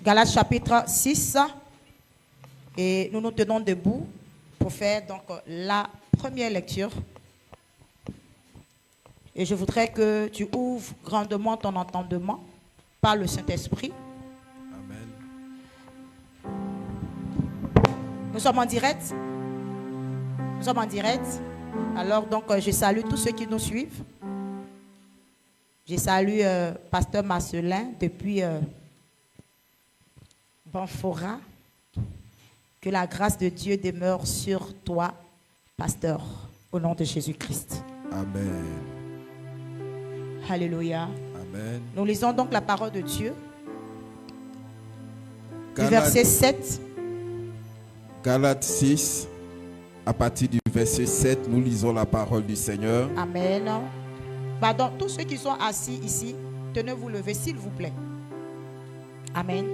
Galates chapitre 6. Et nous nous tenons debout pour faire donc la première lecture. Et je voudrais que tu ouvres grandement ton entendement par le Saint-Esprit. Amen. Nous sommes en direct. Nous sommes en direct. Alors donc je salue tous ceux qui nous suivent. Je salue Pasteur Marcelin depuis Banfora. Que la grâce de Dieu demeure sur toi, pasteur, au nom de Jésus-Christ. Amen. Alléluia. Amen. Nous lisons donc la parole de Dieu. Du verset 7. Galates 6, à partir du verset 7, nous lisons la parole du Seigneur. Amen. Pardon, tous ceux qui sont assis ici, tenez vous lever, s'il vous plaît. Amen.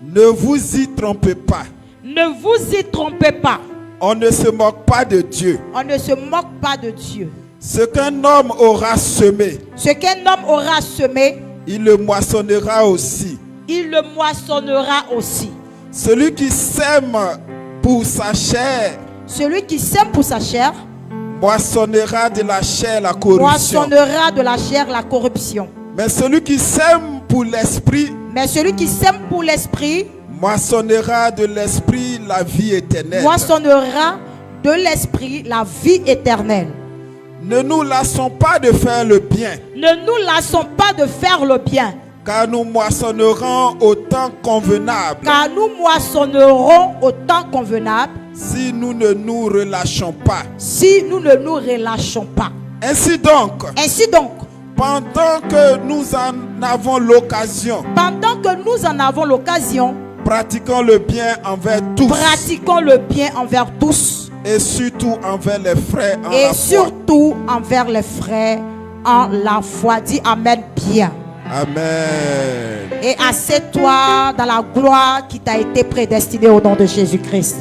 Ne vous y trompez pas. Ne vous y trompez pas. On ne se moque pas de Dieu. On ne se moque pas de Dieu. Ce qu'un homme aura semé, Ce qu'un homme aura semé, il le moissonnera aussi. il le moissonnera aussi. Celui qui sème pour sa chair, Celui qui sème pour sa chair, moissonnera de la chair la corruption. moissonnera de la chair la corruption. Mais celui qui sème pour l'esprit, Mais celui qui sème pour l'esprit, moissonnera de l'esprit la vie éternelle. moissonnera de l'esprit la vie éternelle. Ne nous lassons pas de faire le bien, Ne nous lassons pas de faire le bien, car nous moissonnerons au temps convenable car nous moissonnerons au temps convenable si nous ne nous relâchons pas. si nous ne nous relâchons pas. Ainsi donc, Ainsi donc, pendant que nous en avons l'occasion, pendant que nous en avons l'occasion, pratiquons le bien envers tous pratiquons le bien envers tous et surtout envers les frères en et la foi. surtout envers les frères en la foi. Dis Amen bien. Amen. Et assieds-toi dans la gloire qui t'a été prédestinée au nom de Jésus-Christ.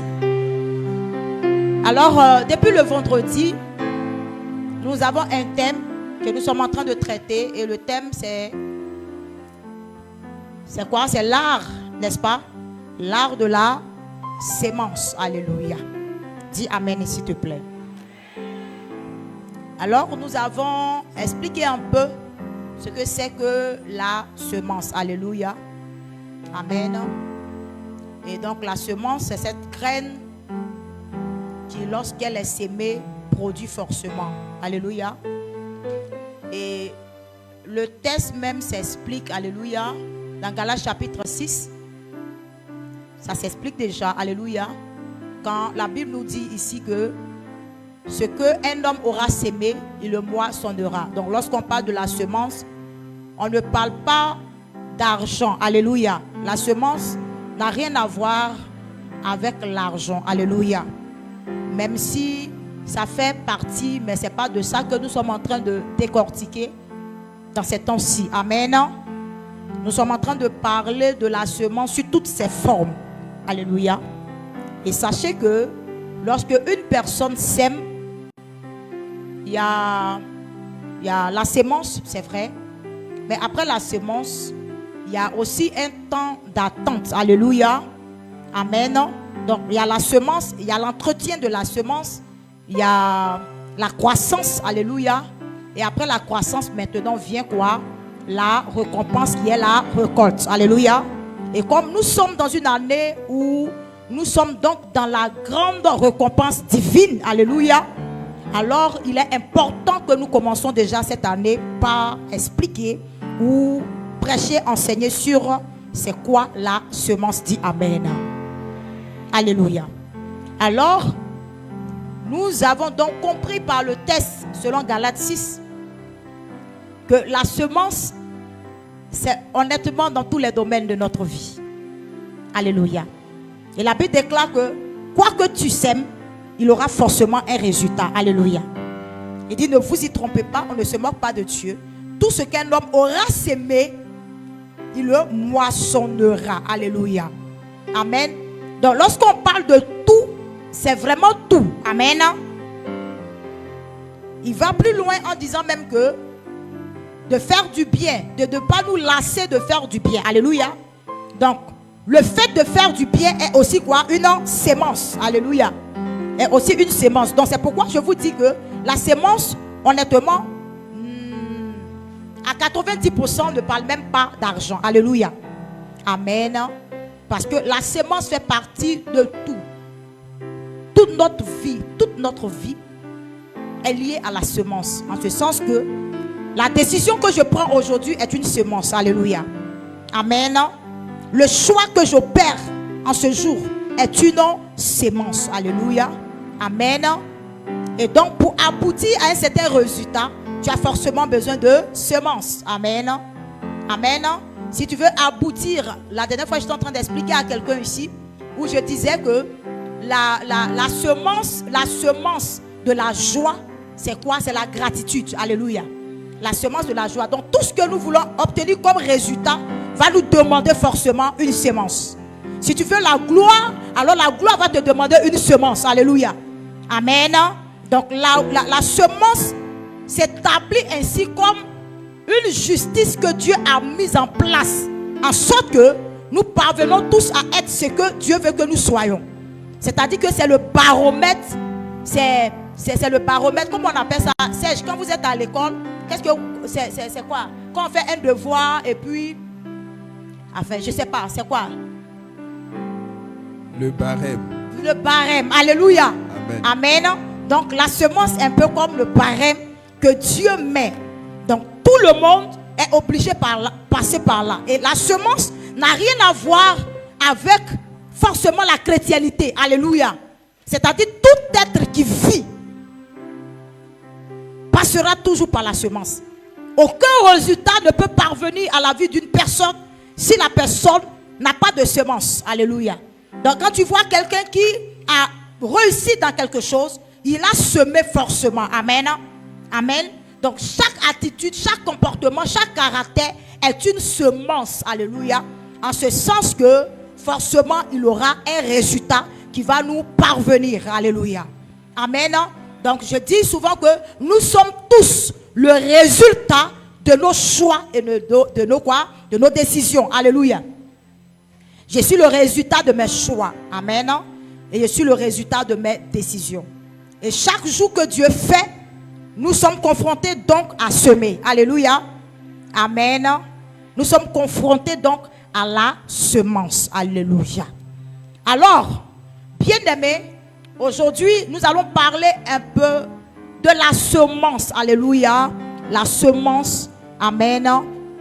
Alors, depuis le vendredi, nous avons un thème que nous sommes en train de traiter. Et le thème, c'est quoi? C'est l'art, n'est-ce pas? L'art de la sémence. Alléluia. Dis Amen, s'il te plaît. Alors, nous avons expliqué un peu ce que c'est que la semence. Alléluia. Amen. Et donc la semence, c'est cette graine qui, lorsqu'elle est sémée, produit forcément. Alléluia. Et le texte même s'explique, alléluia, dans Galates chapitre 6. Ça s'explique déjà, alléluia. Quand la Bible nous dit ici que ce qu'un homme aura sémé, il le moissonnera. Donc lorsqu'on parle de la semence, on ne parle pas d'argent. Alléluia. La semence n'a rien à voir avec l'argent. Alléluia. Même si ça fait partie, mais ce n'est pas de ça que nous sommes en train de décortiquer dans ces temps-ci. Amen. Nous sommes en train de parler de la semence sur toutes ses formes. Alléluia. Et sachez que lorsque une personne sème, il y a la sémence, c'est vrai. Mais après la sémence, il y a aussi un temps d'attente. Alléluia. Amen. Donc, il y a la semence, il y a l'entretien de la semence, il y a la croissance. Alléluia. Et après la croissance, maintenant vient quoi? La récompense qui est la récolte. Alléluia. Et comme nous sommes dans une année où nous sommes donc dans la grande récompense divine. Alléluia. Alors, il est important que nous commençons déjà cette année par expliquer ou prêcher, enseigner sur c'est quoi la semence. Dit Amen. Alléluia. Alors, nous avons donc compris par le texte, selon Galates 6, que la semence, c'est honnêtement dans tous les domaines de notre vie. Alléluia. Et la Bible déclare que quoi que tu sèmes, il aura forcément un résultat. Alléluia. Il dit, ne vous y trompez pas, on ne se moque pas de Dieu. Tout ce qu'un homme aura sémé, il le moissonnera. Alléluia. Amen. Donc lorsqu'on parle de tout, c'est vraiment tout. Amen. Il va plus loin en disant même que de faire du bien, de ne pas nous lasser de faire du bien. Alléluia. Donc, le fait de faire du bien est aussi quoi? Une sémence. Alléluia. Est aussi une sémence. Donc, c'est pourquoi je vous dis que la sémence, honnêtement, à 90% ne parle même pas d'argent. Alléluia. Amen. Parce que la sémence fait partie de tout. Toute notre vie est liée à la semence. En ce sens que la décision que je prends aujourd'hui est une semence. Alléluia. Amen. Le choix que j'opère en ce jour est une semence. Alléluia. Amen. Et donc, pour aboutir à un certain résultat, tu as forcément besoin de semences. Amen. Amen. Si tu veux aboutir, la dernière fois, j'étais en train d'expliquer à quelqu'un ici, où je disais que la semence de la joie, c'est quoi? C'est la gratitude. Alléluia. La semence de la joie. Donc, tout ce que nous voulons obtenir comme résultat va nous demander forcément une semence. Si tu veux la gloire, alors la gloire va te demander une semence. Alléluia. Amen. Donc, la semence s'établit ainsi comme une justice que Dieu a mise en place, en sorte que nous parvenons tous à être ce que Dieu veut que nous soyons. C'est-à-dire que c'est le baromètre, c'est le baromètre, comment on appelle ça? Serge, quand vous êtes à l'école, qu'est-ce que c'est quoi? Quand on fait un devoir et puis, enfin, je sais pas, c'est quoi? Le barème. Le barème, alléluia. Amen. Amen. Donc la semence est un peu comme le barème que Dieu met. Donc tout le monde est obligé passer par là. Et la semence n'a rien à voir avec forcément la chrétienté. Alléluia. C'est-à-dire tout être qui vit passera toujours par la semence. Aucun résultat ne peut parvenir à la vie d'une personne si la personne n'a pas de semence. Alléluia. Donc quand tu vois quelqu'un qui a réussi dans quelque chose, il a semé forcément. Amen. Amen. Donc chaque attitude, chaque comportement, chaque caractère est une semence. Alléluia. En ce sens que forcément il aura un résultat qui va nous parvenir. Alléluia. Amen. Donc je dis souvent que nous sommes tous le résultat de nos choix et de nos décisions. Alléluia. Je suis le résultat de mes choix. Amen. Et je suis le résultat de mes décisions. Et chaque jour que Dieu fait, nous sommes confrontés donc à semer. Alléluia. Amen. Nous sommes confrontés donc à la semence. Alléluia. Alors, bien-aimés, aujourd'hui, nous allons parler un peu de la semence. Alléluia. La semence, amen,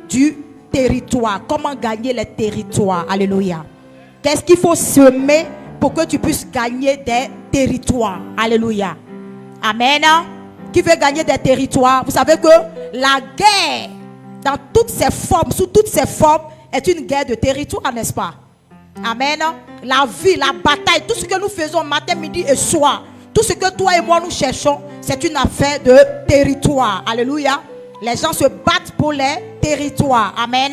du territoire. Comment gagner les territoires. Alléluia. Qu'est-ce qu'il faut semer pour que tu puisses gagner des territoires. Alléluia. Amen. Qui veut gagner des territoires? Vous savez que la guerre, dans toutes ses formes, sous toutes ses formes, est une guerre de territoire, n'est-ce pas? Amen. La vie, la bataille, tout ce que nous faisons matin, midi et soir, tout ce que toi et moi nous cherchons, c'est une affaire de territoire. Alléluia. Les gens se battent pour les territoires. Amen.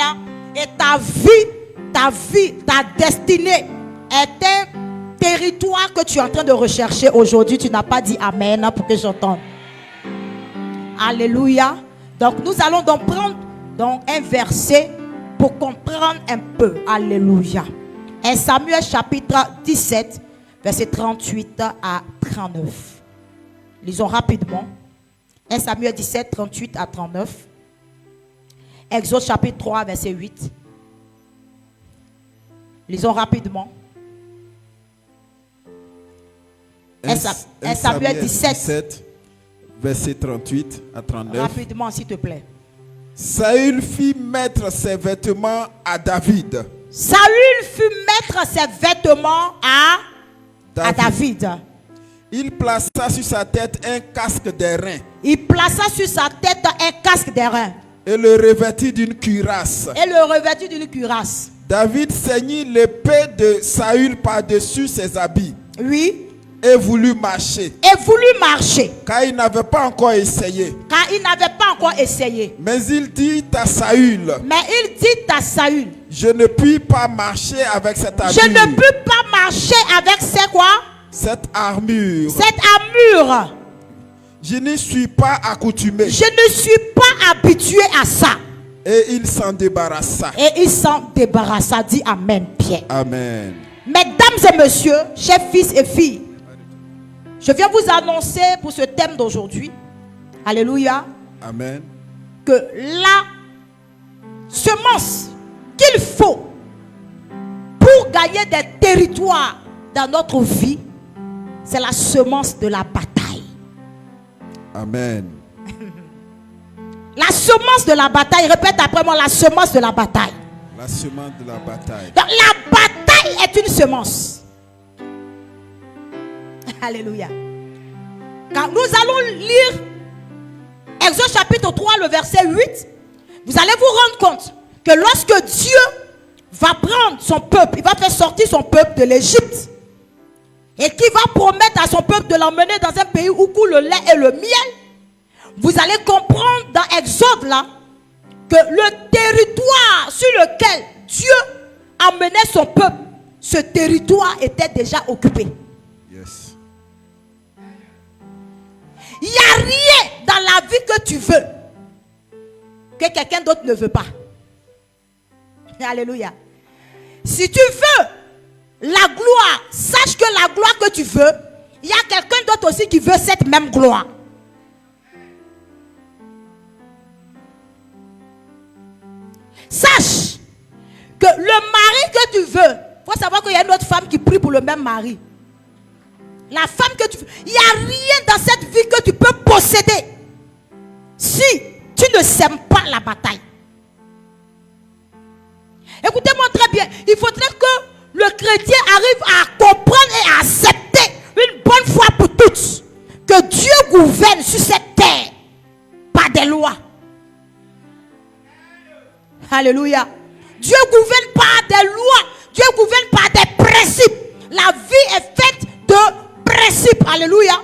Et ta vie, ta destinée est un territoire que tu es en train de rechercher aujourd'hui. Tu n'as pas dit amen pour que j'entende. Alléluia. Donc nous allons donc prendre un verset pour comprendre un peu. Alléluia. 1 Samuel chapitre 17, verset 38 à 39. Lisons rapidement. 1 Samuel 17, 38 à 39. Exode chapitre 3, verset 8. Lisons rapidement. 1 Samuel 17, verset 38 à 39. Rapidement, s'il te plaît. Saül fit mettre ses vêtements à David. Saül fit mettre ses vêtements à David. Il plaça sur sa tête un casque d'airain. Il plaça sur sa tête un casque d'airain. Et le revêtit d'une cuirasse. David ceignit l'épée de Saül par-dessus ses habits. Oui. Et voulut marcher. Car il n'avait pas encore essayé. Mais il dit à Saül. Je ne puis pas marcher avec cette armure. Cette armure. Je n'y suis pas accoutumé. Je ne suis pas habitué à ça. Et il s'en débarrassa. Et il s'en débarrassa. Dis Amen, Pierre. Amen. Mesdames et messieurs, chers fils et filles, je viens vous annoncer pour ce thème d'aujourd'hui, alléluia, amen, que la semence qu'il faut pour gagner des territoires dans notre vie, c'est la semence de la bataille. Amen. La semence de la bataille, répète après moi, la semence de la bataille. La semence de la bataille. Donc, la bataille est une semence. Alléluia. Quand nous allons lire Exode chapitre 3, le verset 8, vous allez vous rendre compte que lorsque Dieu va prendre son peuple, il va faire sortir son peuple de l'Égypte et qu'il va promettre à son peuple de l'emmener dans un pays où coule le lait et le miel, vous allez comprendre dans Exode là que le territoire sur lequel Dieu emmenait son peuple, ce territoire était déjà occupé. Yes. Il n'y a rien dans la vie que tu veux que quelqu'un d'autre ne veut pas. Alléluia. Si tu veux la gloire, sache que la gloire que tu veux, il y a quelqu'un d'autre aussi qui veut cette même gloire. Sache que le mari que tu veux, il faut savoir qu'il y a une autre femme qui prie pour le même mari. La femme que tu veux, il n'y a rien dans cette vie que tu peux posséder si tu ne sèmes pas la bataille. Écoutez-moi très bien, il faudrait que le chrétien arrive à comprendre et à accepter une bonne fois pour toutes que Dieu gouverne sur cette terre par des lois. Alléluia. Dieu gouverne par des lois. Dieu gouverne par des principes. La vie est faite de principes. Alléluia.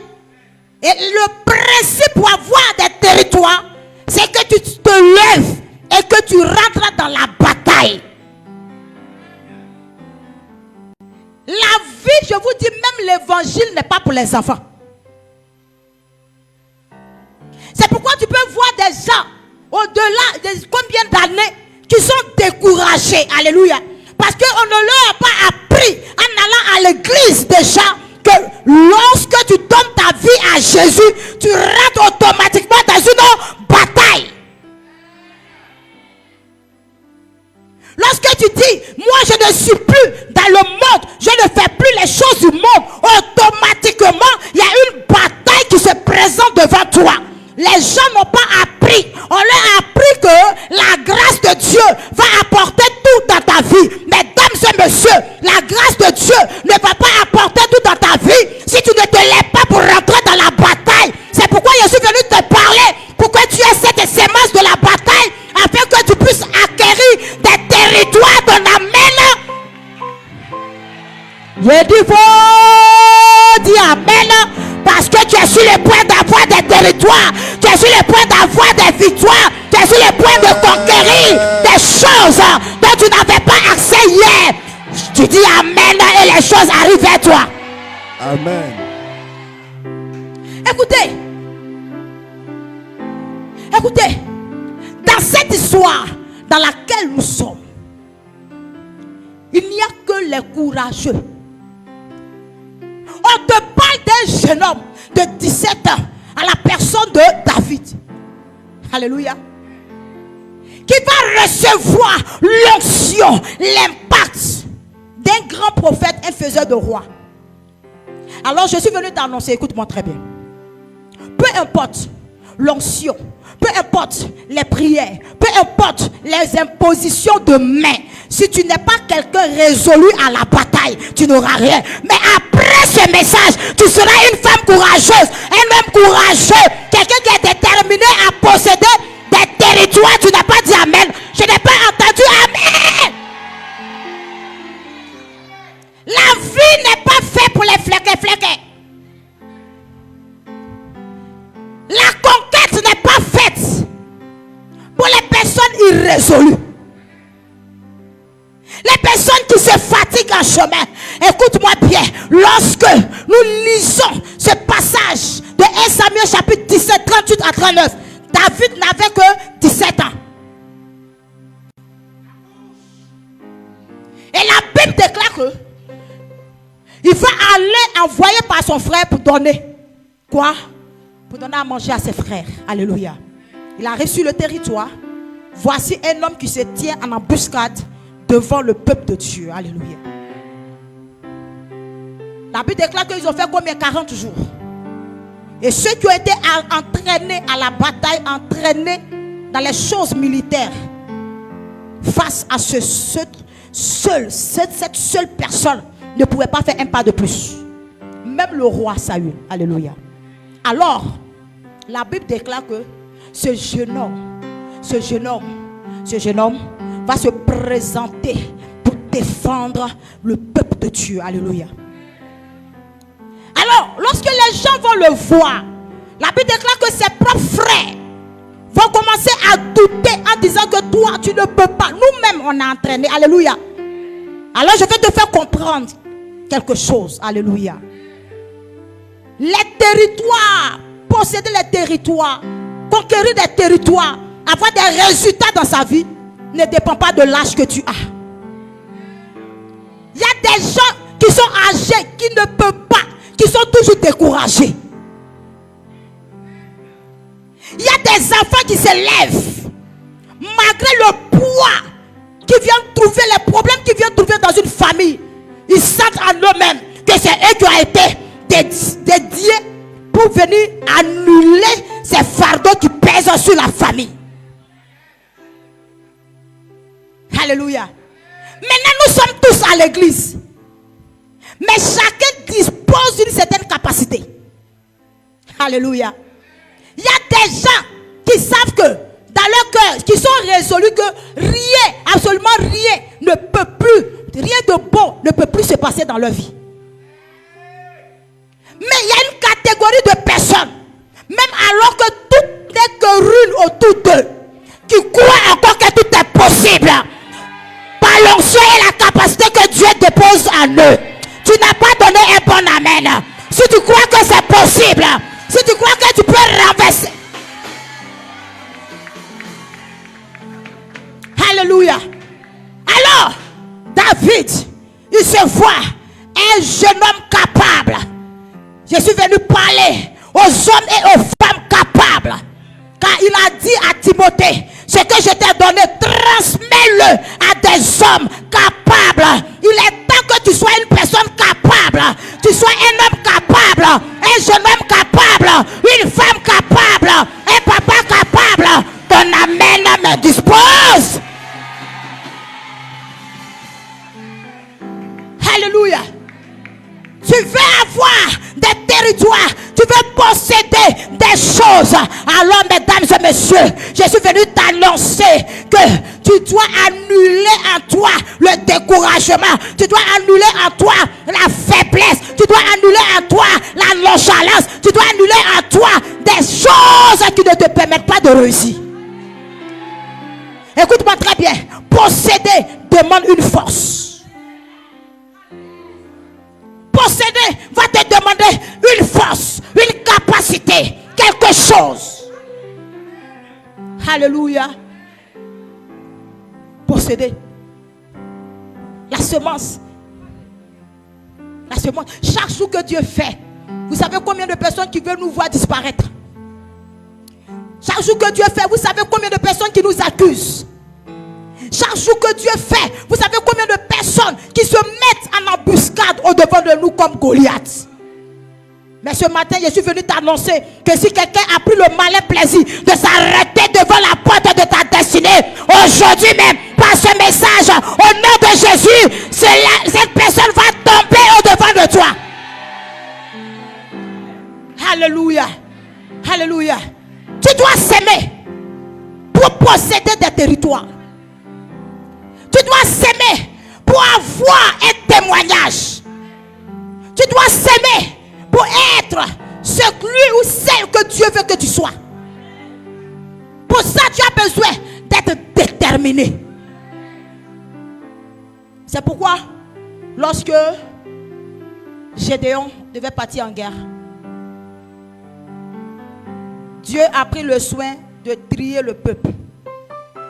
Et le principe pour avoir des territoires, c'est que tu te lèves et que tu rentres dans la bataille. La vie, je vous dis, même l'évangile n'est pas pour les enfants. C'est pourquoi tu peux voir des gens au-delà de combien d'années qui sont découragés. Alléluia. Parce qu'on ne leur a pas appris en allant à l'église déjà que lorsque tu donnes ta vie à Jésus, tu rentres automatiquement dans une bataille. Lorsque tu dis, moi je ne suis plus dans le monde, je ne fais plus les choses du monde, automatiquement, il y a une bataille qui se présente devant toi. Les gens n'ont pas appris. On leur a appris que la grâce de Dieu va apporter tout dans ta vie. Mesdames et messieurs, la grâce de Dieu ne va pas apporter tout dans ta vie si tu ne te lèves pas pour rentrer dans la bataille. C'est pourquoi je suis venu te parler, pour que tu aies cette sémence de la bataille, afin que tu puisses acquérir des territoires de l'Amen. Je dis Amen. Parce que tu es sur le point d'avoir des territoires. Tu es sur le point d'avoir des victoires. Tu es sur le point de conquérir des choses dont tu n'avais pas accès hier. Tu dis Amen et les choses arrivent vers toi. Amen. Écoutez. Écoutez. Dans cette histoire dans laquelle nous sommes, il n'y a que les courageux. On te parle d'un jeune homme de 17 ans à la personne de David. Alléluia. Qui va recevoir l'onction, l'impact d'un grand prophète, un faiseur de roi. Alors je suis venu t'annoncer, écoute-moi très bien. Peu importe l'onction, peu importe les prières, peu importe les impositions de main, si tu n'es pas quelqu'un résolu à la bataille, tu n'auras rien. Mais après ce message, tu seras une femme courageuse, un homme courageux, quelqu'un qui est déterminé à posséder des territoires. Tu n'as pas dit Amen. Je n'ai pas entendu Amen. La vie n'est pas faite pour les fléqués. La conquête n'est pas faite pour les personnes irrésolues. Les personnes qui se fatiguent en chemin. Écoute-moi bien. Lorsque nous lisons ce passage de 1 Samuel chapitre 17, 38 à 39, David n'avait que 17 ans. Et la Bible déclare que il va aller envoyer par son frère pour donner quoi? Pour donner à manger à ses frères. Alléluia. Il arrive sur le territoire. Voici un homme qui se tient en embuscade devant le peuple de Dieu. Alléluia. La Bible déclare qu'ils ont fait combien? 40 jours. Et ceux qui ont été entraînés à la bataille, entraînés dans les choses militaires, face à cette seule personne, ne pouvait pas faire un pas de plus. Même le roi Saül. Alléluia. Alors, la Bible déclare que ce jeune homme va se présenter pour défendre le peuple de Dieu. Alléluia. Alors, lorsque les gens vont le voir, la Bible déclare que ses propres frères vont commencer à douter en disant que toi, tu ne peux pas. Nous-mêmes, on a entraîné. Alléluia. Alors, je vais te faire comprendre quelque chose. Alléluia. Les territoires, posséder les territoires, conquérir des territoires, avoir des résultats dans sa vie, ne dépend pas de l'âge que tu as. Il y a des gens qui sont âgés, qui ne peuvent pas, qui sont toujours découragés. Il y a des enfants qui se lèvent, malgré le poids qui viennent trouver, les problèmes qui viennent trouver dans une famille. Ils sentent en eux-mêmes que c'est eux qui ont été dédiés pour venir annuler ces fardeaux qui pèsent sur la famille. Alléluia. Maintenant, nous sommes tous à l'église. Mais chacun dispose d'une certaine capacité. Alléluia. Il y a des gens qui savent que dans leur cœur, qui sont résolus que rien, absolument rien ne peut plus, rien de bon ne peut plus se passer dans leur vie. Mais il y a une catégorie de personnes, même alors que tout n'est que ruine autour d'eux, qui croient encore que tout est possible. Par l'onction et la capacité que Dieu dépose en eux. Tu n'as pas donné un bon amen. Si tu crois que c'est possible, si tu crois que tu peux renverser. Alléluia. Alors, David, il se voit un jeune homme capable. Je suis venu parler aux hommes et aux femmes capables. Car il a dit à Timothée, ce que je t'ai donné, transmets-le à des hommes capables. Il est temps que tu sois une personne capable. Tu sois un homme capable, un jeune homme capable, une femme capable, un papa capable. Ton amen me dispose. Alléluia. Tu veux avoir des territoires, tu veux posséder des choses. Alors, mesdames et messieurs, je suis venu t'annoncer que tu dois annuler en toi le découragement. Tu dois annuler en toi la faiblesse. Tu dois annuler en toi la nonchalance. Tu dois annuler en toi des choses qui ne te permettent pas de réussir. Écoute-moi très bien. Posséder demande une force. Posséder va te demander une force, une capacité, quelque chose. Alléluia. Posséder. La semence. La semence. Chaque jour que Dieu fait, vous savez combien de personnes qui veulent nous voir disparaître? Chaque jour que Dieu fait, vous savez combien de personnes qui nous accusent? Chaque jour que Dieu fait, vous savez combien de personnes qui se mettent en embuscade au-devant de nous comme Goliath. Mais ce matin, je suis venu t'annoncer que si quelqu'un a pris le malin plaisir de s'arrêter devant la porte de ta destinée, aujourd'hui même, par ce message, au nom de Jésus, cette personne va tomber au-devant de toi. Alléluia. Alléluia. Tu dois s'aimer pour posséder des territoires. Tu dois s'aimer pour avoir un témoignage. Tu dois s'aimer pour être celui ou celle que Dieu veut que tu sois. Pour ça, tu as besoin d'être déterminé. C'est pourquoi, lorsque Gédéon devait partir en guerre, Dieu a pris le soin de trier le peuple.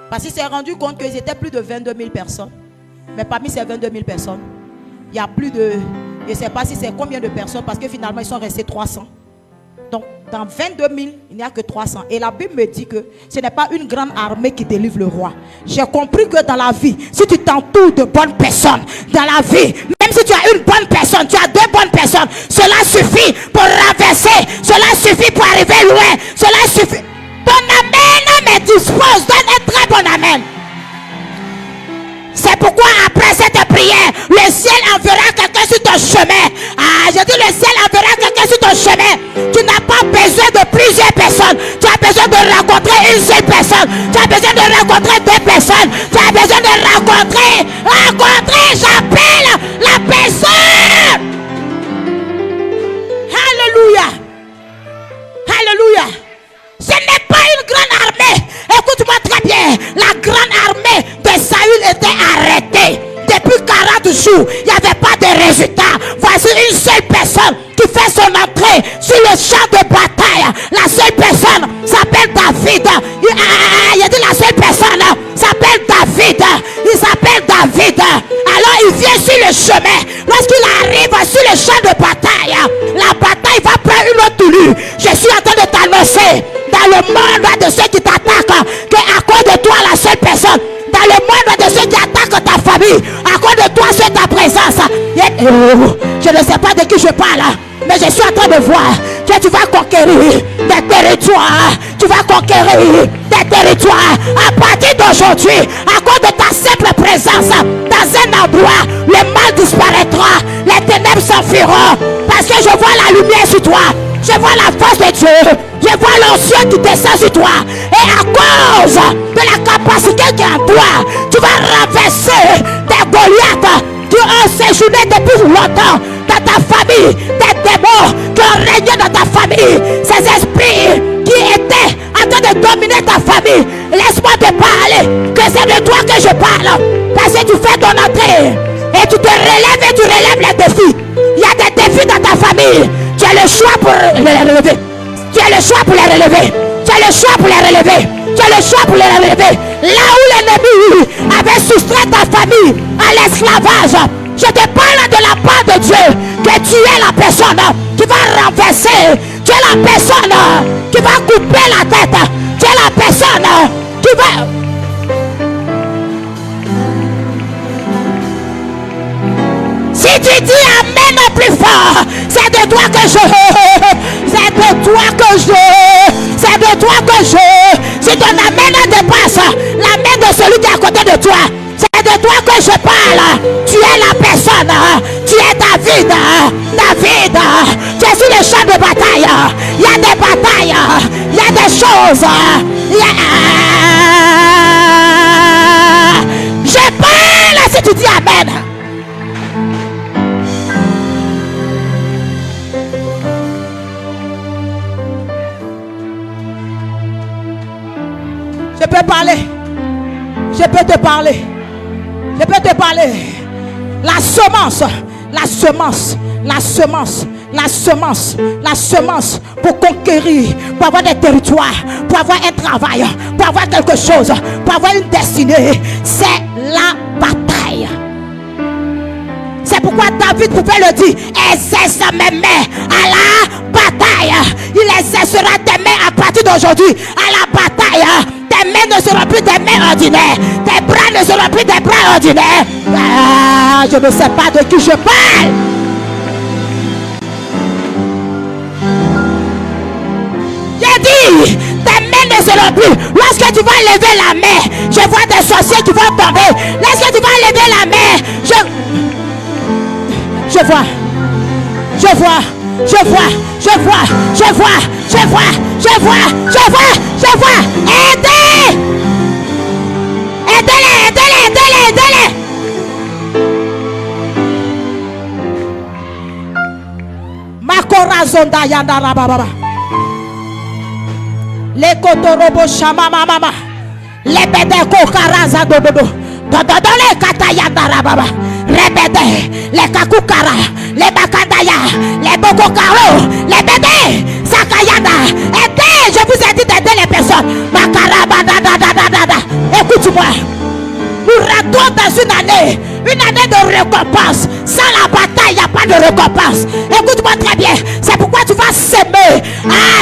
Parce qu'il s'est rendu compte qu'ils étaient plus de 22 000 personnes. Mais parmi ces 22 000 personnes, il y a plus de... Je ne sais pas si c'est combien de personnes, parce que finalement, ils sont restés 300. Donc, dans 22 000, il n'y a que 300. Et la Bible me dit que ce n'est pas une grande armée qui délivre le roi. J'ai compris que dans la vie, si tu t'entoures de bonnes personnes, dans la vie, même si tu as une bonne personne, tu as deux bonnes personnes, cela suffit pour renverser, cela suffit pour arriver loin, cela suffit. Ton amen me dispose, donne un très bon amen. C'est pourquoi après cette prière, le ciel enverra quelqu'un sur ton chemin. Ah, je dis le ciel enverra quelqu'un sur ton chemin. Tu n'as pas besoin de plusieurs personnes. Tu as besoin de rencontrer une seule personne. Tu as besoin de rencontrer deux personnes. Tu as besoin de rencontrer, j'appelle la personne. Alléluia. Alléluia. Ce n'est pas une grande armée. Écoute-moi très bien. La grande armée de Saül était arrêtée. Depuis 40 jours, il n'y avait pas de résultat. Voici une seule personne qui fait son entrée sur le champ de bataille. La seule personne s'appelle David. Il a dit la seule personne s'appelle David. Il s'appelle David. Alors il vient sur le chemin. Lorsqu'il arrive sur le champ de bataille, la bataille va prendre une autre tournure. Je suis en train de t'annoncer dans le monde de ceux qui t'attaquent qu'à cause de toi, la seule personne, dans le monde de ceux qui attaquent ta famille, à cause de toi, c'est ta présence. Je ne sais pas de qui je parle, mais je suis en train de voir que tu vas conquérir des territoires. Tu vas conquérir des territoires à partir d'aujourd'hui, à cause de ta simple présence dans un endroit. Le mal disparaîtra, les ténèbres s'enfuiront, parce que je vois la lumière sur toi. Je vois la force de Dieu. Je vois l'onction qui descend sur toi. Et à cause de la capacité qui est en toi, tu vas renverser des Goliaths qui ont séjourné depuis longtemps dans ta famille. Des démons qui ont régné dans ta famille. Ces esprits qui étaient en train de dominer ta famille. Laisse-moi te parler. Que c'est de toi que je parle. Parce que tu fais ton entrée. Et tu te relèves et tu relèves les défis. Il y a des défis dans ta famille. Tu as le choix pour les relever. Tu as le choix pour les relever. Tu as le choix pour les relever. Tu as le choix pour les relever. Là où l'ennemi avait soustrait ta famille à l'esclavage, je te parle de la part de Dieu que tu es la personne qui va renverser. Tu es la personne qui va couper la tête. Tu es la personne qui va... Si tu dis amen au plus fort, c'est de toi que je... C'est de toi que je... C'est de toi que je... Si ton amen dépasse l'amen de celui qui est à côté de toi, c'est de toi que je parle. Tu es la personne. Tu es David. David. Tu es sur le champ de bataille. Il y a des batailles. Il y a des choses. Je parle si tu dis amen. Je peux parler. Je peux te parler. Je peux te parler. La semence. La semence. La semence. La semence. La semence pour conquérir. Pour avoir des territoires. Pour avoir un travail. Pour avoir quelque chose. Pour avoir une destinée. C'est la bataille. C'est pourquoi David pouvait le dire. Exerce mes mains à la bataille. Il exercera tes mains à partir d'aujourd'hui à la bataille. Tes mains ne seront plus des mains ordinaires. Tes bras ne seront plus des bras ordinaires. Ah, je ne sais pas de qui je parle. J'ai dit, tes mains ne seront plus. Lorsque tu vas lever la main, je vois des sorciers qui vont tomber. Lorsque tu vas lever la main, je vois. Je vois. Je vois, je vois, je vois, je vois, je vois, je vois, je vois. Aidez! Aidez-les, aidez-les, aidez-les, aidez-les. Makora zonda yanda rababa. Les kotorobo shama mama. Les bébés kokaraza dododo. Dododo les katayanda rababa. Rebede, les kakukara, les bakandaya, les bokokaro, les bébés, ça Aidez, je vous ai dit d'aider les personnes. Écoute-moi. Nous rentrons dans une année de récompense. Sans la bataille, il n'y a pas de récompense. Écoute-moi très bien. C'est pourquoi tu vas s'aimer.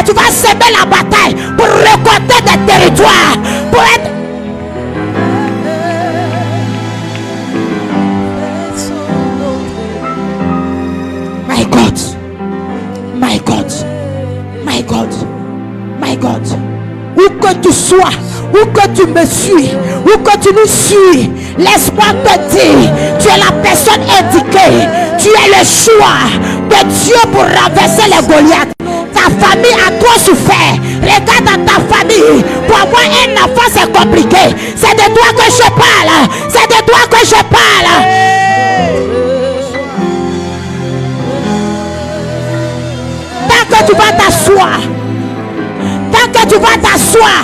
Tu vas s'aimer la bataille pour récolter des territoires. Pour être... My God. My God. My God. My God. Où que tu sois, où que tu me suis, où que tu nous suis, laisse-moi te dire, tu es la personne indiquée, tu es le choix de Dieu pour renverser les Goliaths. Ta famille a trop souffert. Regarde dans ta famille, pour avoir un enfant c'est compliqué. C'est de toi que je parle, c'est de toi que je parle. Tant que tu vas t'asseoir, tant que tu vas t'asseoir,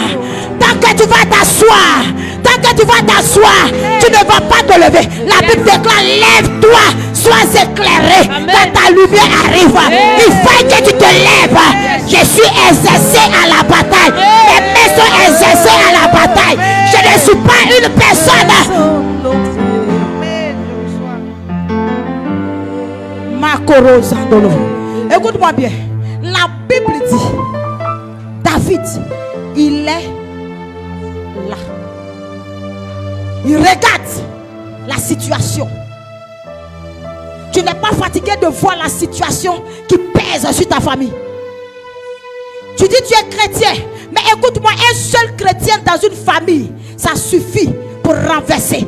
tant que tu vas t'asseoir, tant que tu vas t'asseoir, tu ne vas pas te lever. La Bible déclare, lève-toi, sois éclairé. Quand ta lumière arrive, il faut que tu te lèves. Je suis exercé à la bataille. Mes mains sont exercées à la bataille. Je ne suis pas une personne. Écoute-moi bien. La Bible dit, David, il est là. Il regarde la situation. Tu n'es pas fatigué de voir la situation qui pèse sur ta famille. Tu dis tu es chrétien, mais écoute-moi, un seul chrétien dans une famille, ça suffit pour renverser.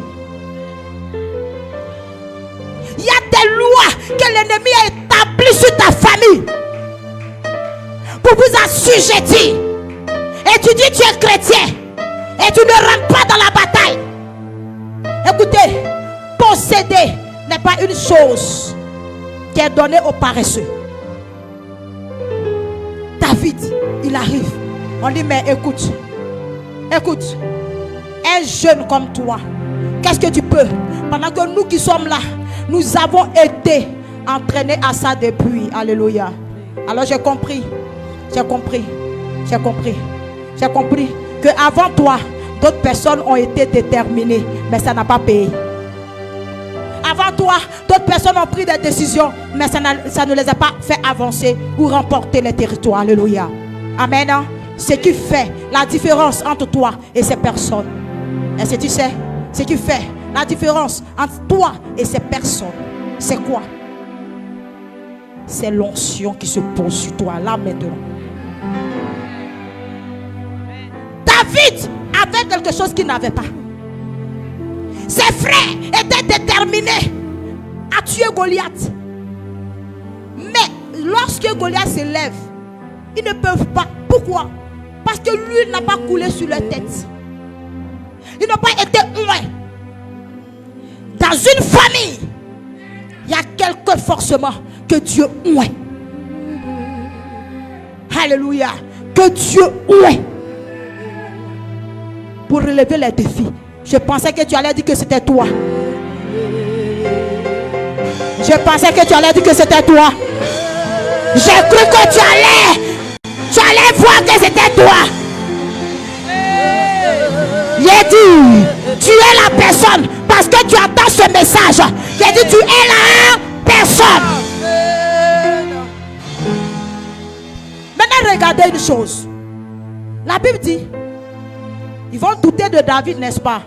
Il y a des lois que l'ennemi a établies sur ta famille pour vous assujettir. Et tu dis tu es chrétien et tu ne rentres pas dans la bataille. Écoutez, posséder n'est pas une chose qui est donnée aux paresseux. David, il arrive. On dit mais écoute, un jeune comme toi, qu'est-ce que tu peux? Pendant que nous qui sommes là, nous avons été entraînés à ça depuis. Alléluia. Alors j'ai compris que avant toi, d'autres personnes ont été déterminées, mais ça n'a pas payé. Avant toi, d'autres personnes ont pris des décisions, mais ça ne les a pas fait avancer ou remporter les territoires. Alléluia. Amen. Ce qui fait la différence entre toi et ces personnes. Est-ce que tu sais ce qui fait la différence entre toi et ces personnes? C'est quoi? C'est l'onction qui se pose sur toi là maintenant. David avait quelque chose qu'il n'avait pas. Ses frères étaient déterminés à tuer Goliath. Mais lorsque Goliath se lève, ils ne peuvent pas. Pourquoi? Parce que lui n'a pas coulé sur leur tête. Ils n'ont pas été oués. Dans une famille, il y a quelques forcément que Dieu ouait. Alléluia. Que Dieu ouait. Pour relever les défis. Je pensais que tu allais dire que c'était toi. Je pensais que tu allais dire que c'était toi. J'ai cru que tu allais voir que c'était toi. J'ai dit, tu es la personne parce que tu attends ce message. J'ai dit, tu es la personne. Maintenant, regardez une chose. La Bible dit, ils vont douter de David, n'est-ce pas?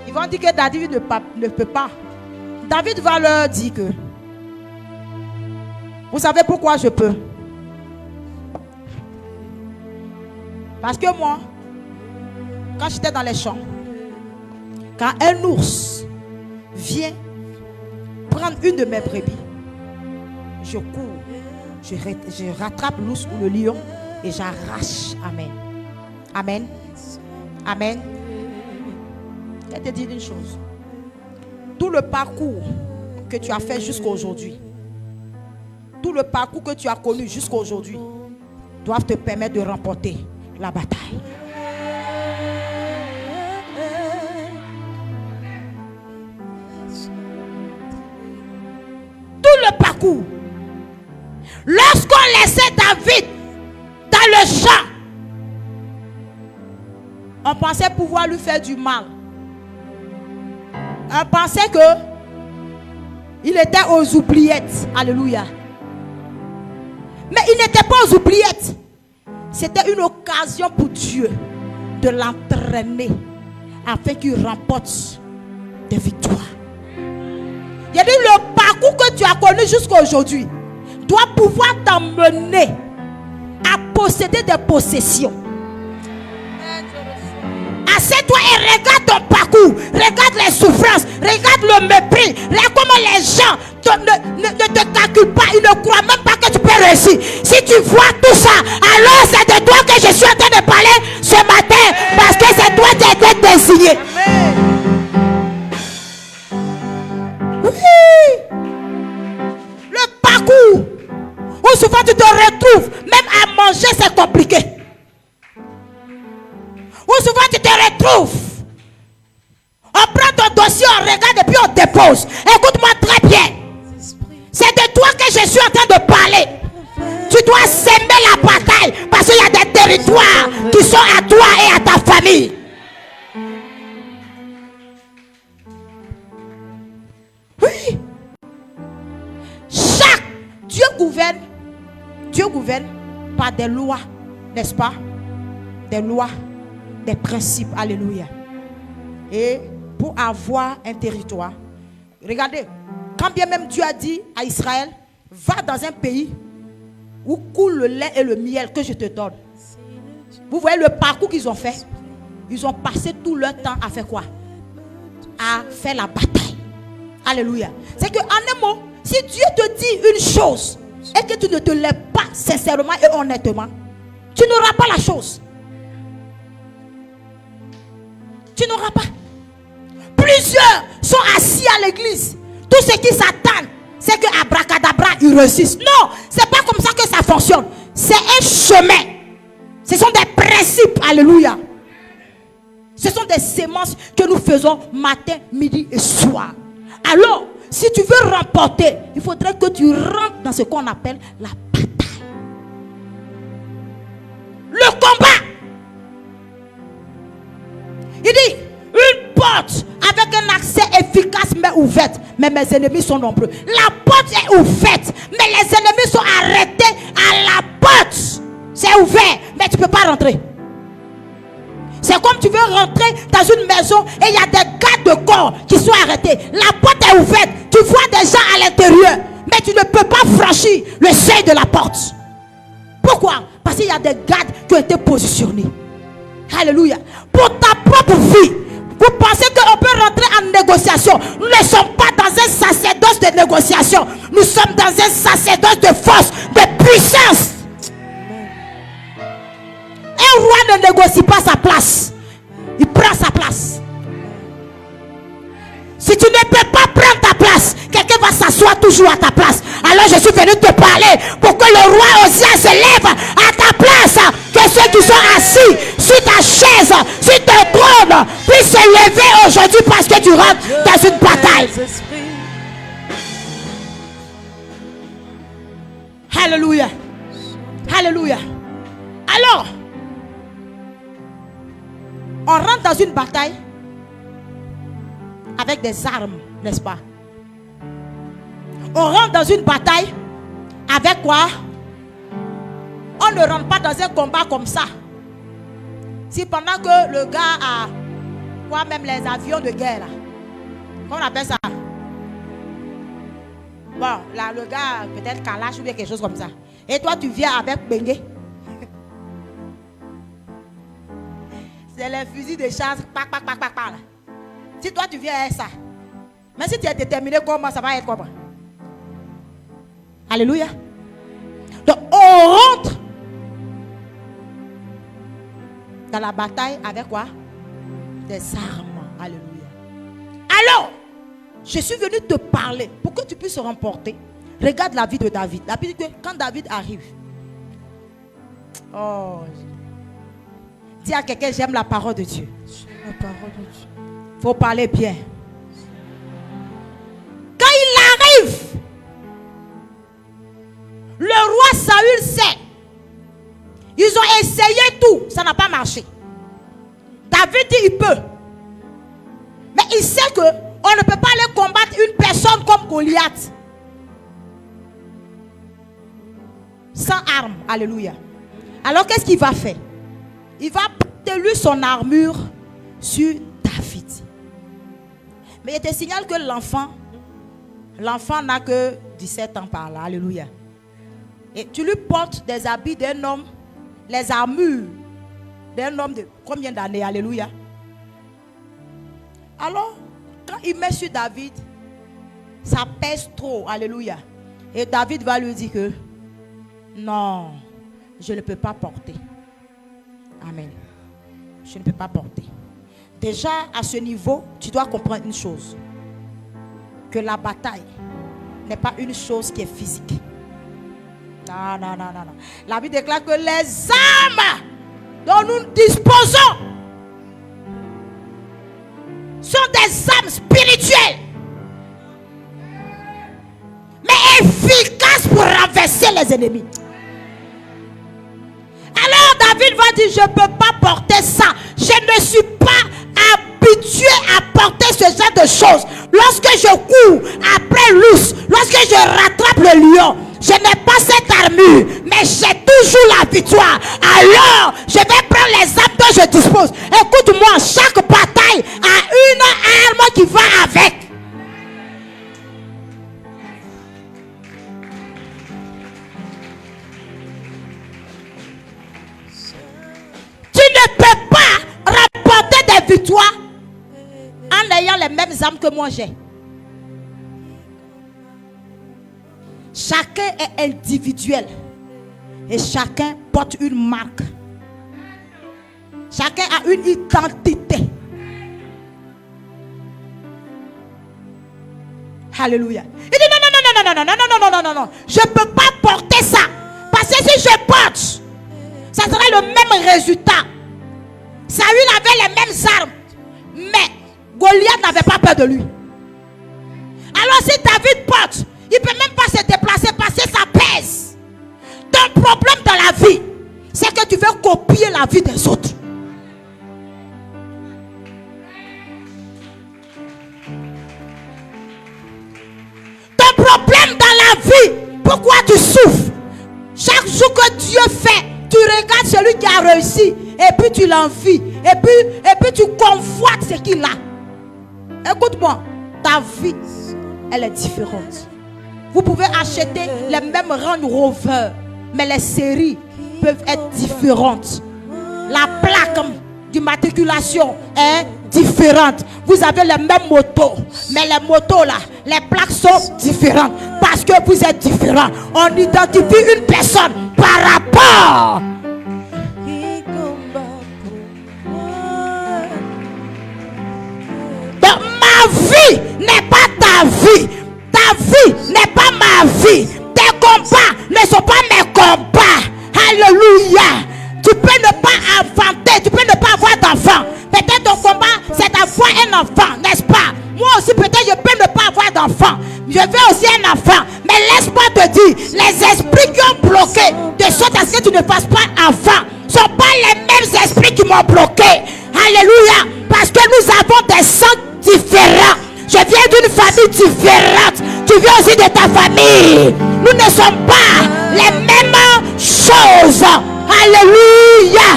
Ils vont dire que David ne peut pas. David va leur dire que, vous savez pourquoi je peux? Parce que moi, quand j'étais dans les champs, quand un ours vient prendre une de mes brebis, je cours, je rattrape l'ours ou le lion et j'arrache. Amen. Amen. Amen. Je vais te dire une chose. Tout le parcours que tu as fait jusqu'à aujourd'hui, tout le parcours que tu as connu jusqu'à aujourd'hui, doivent te permettre de remporter la bataille. Tout le parcours. Lorsqu'on laissait David On pensait pouvoir lui faire du mal. On pensait que il était aux oubliettes. Alléluia. Mais il n'était pas aux oubliettes. C'était une occasion pour Dieu de l'entraîner afin qu'il remporte des victoires. Il y a dit le parcours que tu as connu jusqu'à aujourd'hui doit pouvoir t'emmener à posséder des possessions. Assieds-toi et regarde ton parcours, regarde les souffrances, regarde le mépris, regarde comment les gens ne te calculent pas, ils ne croient même pas que tu peux réussir. Si tu vois tout ça, alors c'est de toi que je suis en train de parler ce matin, parce que c'est toi qui as été désigné. Oui. Le parcours où souvent tu te retrouves, même à manger c'est compliqué. Où souvent tu te retrouves, on prend ton dossier, on regarde et puis on dépose. Écoute-moi très bien. C'est de toi que je suis en train de parler. Tu dois s'aimer la bataille parce qu'il y a des territoires qui sont à toi et à ta famille. Oui. Dieu gouverne par des lois, n'est-ce pas? Des lois, des principes. Alléluia. Et pour avoir un territoire, regardez, quand bien même Dieu a dit à Israël, va dans un pays où coule le lait et le miel que je te donne. Vous voyez le parcours qu'ils ont fait. Ils ont passé tout leur temps à faire quoi? À faire la bataille. Alléluia. C'est qu'en un mot, si Dieu te dit une chose et que tu ne te lèves pas sincèrement et honnêtement, tu n'auras pas la chose. Tu n'auras pas. Plusieurs sont assis à l'église. Tous ceux qui s'attendent, c'est que abracadabra, ils réussissent. Non, c'est pas comme ça que ça fonctionne. C'est un chemin. Ce sont des principes. Alléluia. Ce sont des sémences que nous faisons matin, midi et soir. Alors, si tu veux remporter, il faudrait que tu rentres dans ce qu'on appelle la bataille. Le combat. Il dit, une porte avec un accès efficace mais ouverte. Mais mes ennemis sont nombreux. La porte est ouverte, mais les ennemis sont arrêtés à la porte. C'est ouvert, mais tu ne peux pas rentrer. C'est comme tu veux rentrer dans une maison et il y a des gardes de corps qui sont arrêtés. La porte est ouverte, tu vois des gens à l'intérieur, mais tu ne peux pas franchir le seuil de la porte. Pourquoi? Parce qu'il y a des gardes qui ont été positionnés. Alléluia. Pour ta propre vie, vous pensez qu'on peut rentrer en négociation? Nous ne sommes pas dans un sacerdoce de négociation. Nous sommes dans un sacerdoce de force, de puissance. Un roi ne négocie pas sa place. Il prend sa place. Si tu ne peux pas prendre ta place, quelqu'un va s'asseoir toujours à ta place. Alors je suis venu te parler pour que le roi Osée se lève à ta place. Que ceux qui sont assis sur ta chaise, sur ton trône, puissent se lever aujourd'hui parce que tu rentres dans une bataille. Alléluia. Alléluia. Alors, on rentre dans une bataille avec des armes, n'est-ce pas? On rentre dans une bataille avec quoi? On ne rentre pas dans un combat comme ça. Si pendant que le gars a quoi, même les avions de guerre là, comment on appelle ça? Bon, là le gars peut-être Kalash ou bien quelque chose comme ça. Et toi tu viens avec Bengue. C'est les fusils de chasse, pac, pac, pac, pac, pac. Si toi tu viens avec ça, mais si tu es déterminé comment, ça va être comment? Alléluia. Donc on rentre dans la bataille avec quoi? Des armes. Alléluia. Alors, je suis venu te parler pour que tu puisses remporter. Regarde la vie de David. La Bible dit que quand David arrive, oh, dis à quelqu'un, j'aime la parole de Dieu. J'aime la parole de Dieu. Faut parler bien. Quand il arrive, le roi Saül sait. Ils ont essayé tout, ça n'a pas marché. David dit il peut. Mais il sait que on ne peut pas aller combattre une personne comme Goliath sans armes. Alléluia. Alors qu'est-ce qu'il va faire? Il va porter lui son armure sur David. Mais il te signale que l'enfant n'a que 17 ans par là. Alléluia. Et tu lui portes des habits d'un homme, les armures d'un homme de combien d'années? Alléluia. Alors, quand il met sur David, ça pèse trop. Alléluia. Et David va lui dire que non, je ne peux pas porter. Amen. Je ne peux pas porter. Déjà, à ce niveau, tu dois comprendre une chose. Que la bataille n'est pas une chose qui est physique. Non. La Bible déclare que les armes dont nous disposons sont des armes spirituelles, mais efficaces pour renverser les ennemis. Alors David va dire, je ne peux pas porter ça. Je ne suis pas habitué à porter ce genre de choses. Lorsque je cours après l'ours, lorsque je rattrape le lion, je n'ai pas cette armure, mais j'ai toujours la victoire. Alors, je vais prendre les armes dont je dispose. Écoute-moi, chaque bataille a une arme qui va avec. Tu ne peux pas remporter des victoires en ayant les mêmes armes que moi j'ai. Chacun est individuel et chacun porte une marque. Chacun a une identité. Alléluia. Il dit non. Je ne peux pas porter ça. Parce que si je porte, ça serait le même résultat. Saül avait les mêmes armes, mais Goliath n'avait pas peur de lui. Alors si David porte, il ne peut même pas se déplacer parce que ça pèse. Ton problème dans la vie, c'est que tu veux copier la vie des autres. Ton problème dans la vie, pourquoi tu souffres? Chaque jour que Dieu fait, tu regardes celui qui a réussi et puis tu l'envies. Et puis tu convoites ce qu'il a. Écoute-moi, ta vie, elle est différente. Vous pouvez acheter les mêmes Range Rover, mais les séries peuvent être différentes. La plaque d'immatriculation est différente. Vous avez les mêmes motos, mais les motos là, les plaques sont différentes parce que vous êtes différents. On identifie une personne par rapport. Donc ma vie n'est pas ta vie. Ta vie n'est pas ma vie. Tes combats ne sont pas mes combats. Alléluia. Tu peux ne pas enfanter, tu peux ne pas avoir d'enfant. Peut-être ton combat, c'est d'avoir un enfant, n'est-ce pas? Moi aussi, peut-être je peux ne pas avoir d'enfant. Je veux aussi un enfant. Mais laisse-moi te dire, les esprits qui ont bloqué, de sorte à ce que tu ne fasses pas enfant, ne sont pas les mêmes esprits qui m'ont bloqué. Alléluia. Parce que nous avons des sangs différents. Je viens d'une famille différente. Tu viens aussi de ta famille. Nous ne sommes pas les mêmes choses. Alléluia.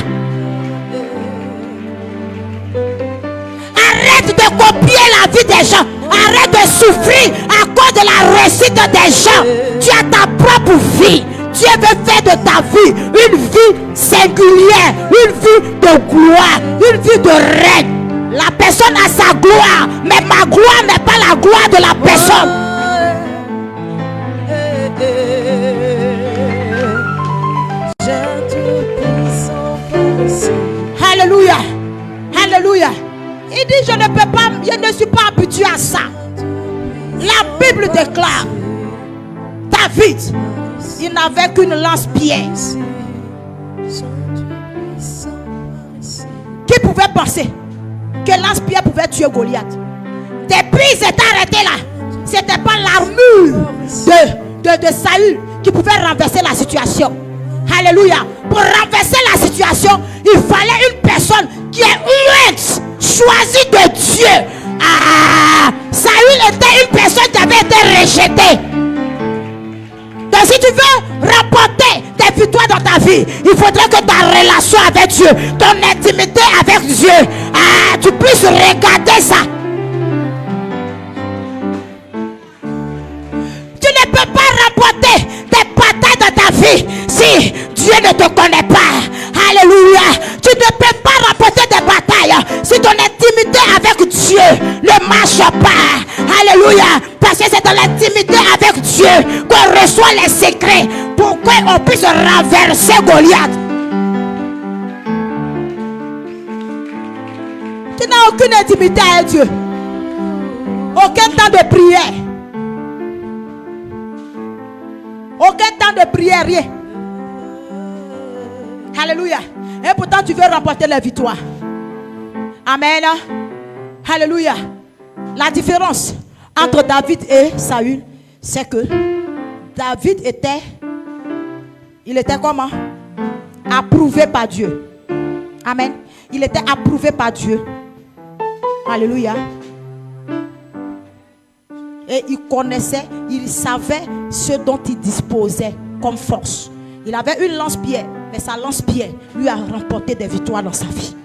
Arrête de copier la vie des gens. Arrête de souffrir à cause de la réussite des gens. Tu as ta propre vie. Dieu veut faire de ta vie une vie singulière, une vie de gloire, une vie de règne. La personne a sa gloire, mais ma gloire n'est pas la gloire de la personne. Alléluia. Alléluia. Il dit je ne peux pas, je ne suis pas habitué à ça. La Bible déclare David, il n'avait qu'une lance-pierre. Qui pouvait penser que lance-pierre pouvait tuer Goliath? Depuis il s'est arrêté là. C'était pas l'armure de Saül qui pouvait renverser la situation. Alléluia. Pour renverser la situation, il fallait une personne qui est oint, choisi de Dieu. Saül était une personne qui avait été rejetée. Donc si tu veux remporter des victoires dans ta vie, il faudrait que ta relation avec Dieu, ton intimité avec Dieu, tu puisses regarder ça. Tu ne peux pas remporter des batailles dans ta vie si Dieu ne te connaît pas. Alléluia. Tu ne peux pas remporter des batailles si ton intimité avec Dieu ne marche pas. Alléluia. Parce que c'est dans l'intimité avec Dieu qu'on reçoit les secrets pour qu'on puisse renverser Goliath. Tu n'as aucune intimité avec Dieu. Aucun temps de prière. Aucun temps de prière, rien. Alléluia. Et pourtant tu veux remporter la victoire. Amen. Alléluia. La différence entre David et Saül, c'est que David était comment? Approuvé par Dieu. Amen. Il était approuvé par Dieu. Alléluia. Et il connaissait, il savait ce dont il disposait comme force. Il avait une lance-pierre, mais sa lance-pierre lui a remporté des victoires dans sa vie.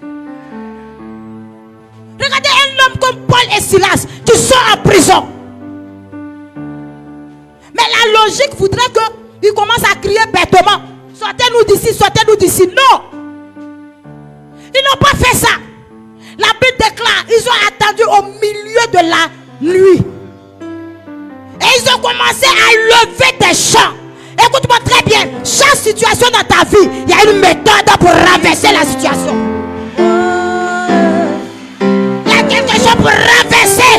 Regardez un homme comme Paul et Silas qui sont en prison. Mais la logique voudrait qu'ils commencent à crier bêtement. Sortez-nous d'ici, sortez-nous d'ici. Non. Ils n'ont pas fait ça. La Bible déclare, ils ont attendu au milieu de la nuit. Et ils ont commencé à lever des chants. Écoute-moi très bien. Chaque situation dans ta vie, il y a une méthode pour renverser la situation. Il y a quelque chose pour renverser.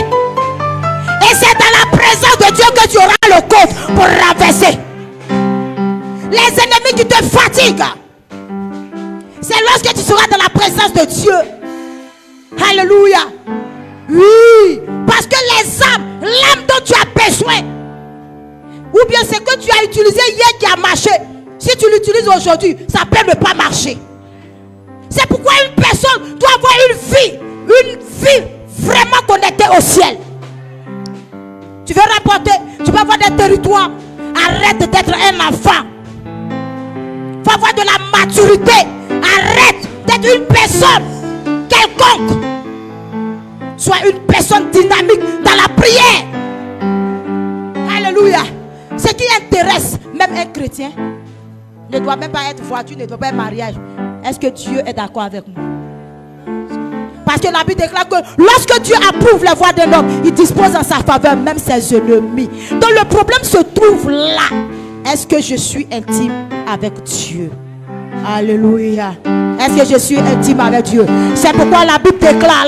Et c'est dans la présence de Dieu que tu auras le code pour renverser. Les ennemis qui te fatiguent, c'est lorsque tu seras dans la présence de Dieu. Alléluia. Oui. Parce que les âmes, l'âme dont tu as besoin, ou bien c'est que tu as utilisé hier qui a marché, si tu l'utilises aujourd'hui, ça peut ne pas marcher. C'est pourquoi une personne doit avoir une vie vraiment connectée au ciel. Tu veux rapporter, tu peux avoir des territoires. Arrête d'être un enfant. Il faut avoir de la maturité. Arrête d'être une personne quelconque. Sois une personne dynamique dans la prière. Alléluia. Ce qui intéresse même un chrétien ne doit même pas être voiture, ne doit pas être mariage. Est-ce que Dieu est d'accord avec moi? Parce que la Bible déclare que lorsque Dieu approuve la voix d'un homme, il dispose en sa faveur même ses ennemis. Donc le problème se trouve là. Est-ce que je suis intime avec Dieu? Alléluia. Est-ce que je suis intime avec Dieu? C'est pourquoi la Bible déclare.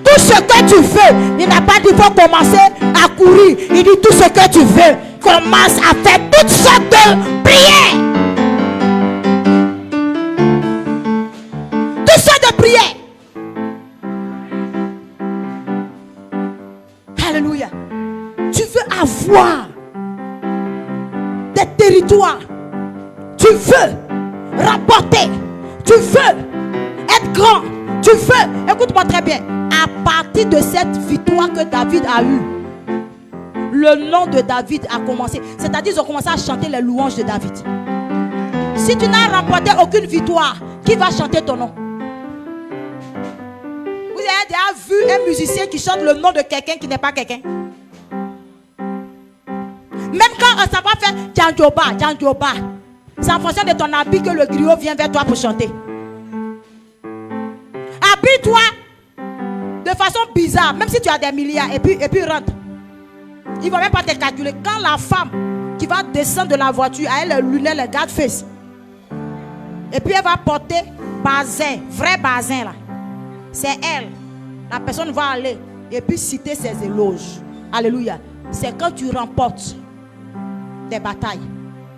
Tout ce que tu veux. Il n'a pas dit qu'il faut commencer à courir. Il dit tout ce que tu veux. Commence à faire toutes sortes de prières. Toutes sortes de prières. Alléluia. Tu veux avoir des territoires. Tu veux rapporter. Tu veux être grand. Tu veux. Écoute-moi très bien. À partir de cette victoire que David a eue, le nom de David a commencé. C'est-à-dire qu'ils ont commencé à chanter les louanges de David. Si tu n'as remporté aucune victoire, qui va chanter ton nom? Vous avez déjà vu un musicien qui chante le nom de quelqu'un qui n'est pas quelqu'un? Même quand ça va faire Djandjoba, c'est en fonction de ton habit que le griot vient vers toi pour chanter. Habille-toi de façon bizarre, même si tu as des milliards, et puis rentre. Il ne va même pas te calculer. Quand la femme qui va descendre de la voiture, elle a les lunettes, les garde-face, et puis elle va porter bazin, vrai bazin là. C'est elle. La personne va aller et puis citer ses éloges. Alléluia. C'est quand tu remportes des batailles.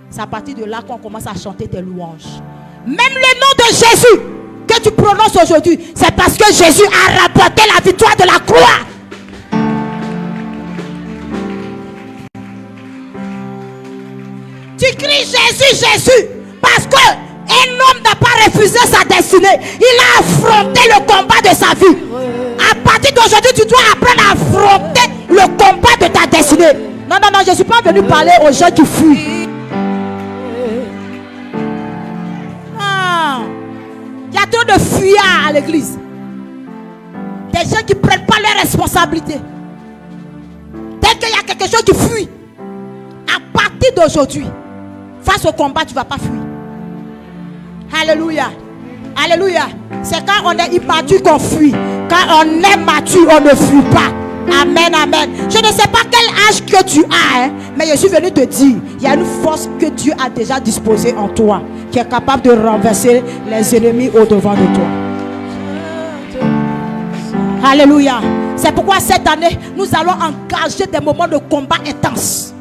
C'est à partir de là qu'on commence à chanter tes louanges. Même le nom de Jésus que tu prononces aujourd'hui, c'est parce que Jésus a remporté la victoire de la croix. Tu cries Jésus, Jésus, parce que Un homme n'a pas refusé sa destinée. Il a affronté le combat de sa vie. À partir d'aujourd'hui, tu dois apprendre à affronter le combat de ta destinée. Non, non, non, je ne suis pas venu parler aux gens qui fuient. Il y a trop de fuyards à l'église. Des gens qui ne prennent pas leurs responsabilités. Dès qu'il y a quelque chose qui fuit, à partir d'aujourd'hui, face au combat, tu ne vas pas fuir. Alléluia. Alléluia. C'est quand on est immature qu'on fuit. Quand on est mature, on ne fuit pas. Amen, amen. Je ne sais pas quel âge que tu as, mais je suis venu te dire, il y a une force que Dieu a déjà disposée en toi, qui est capable de renverser les ennemis au-devant de toi. Alléluia. C'est pourquoi cette année, nous allons engager des moments de combat intenses.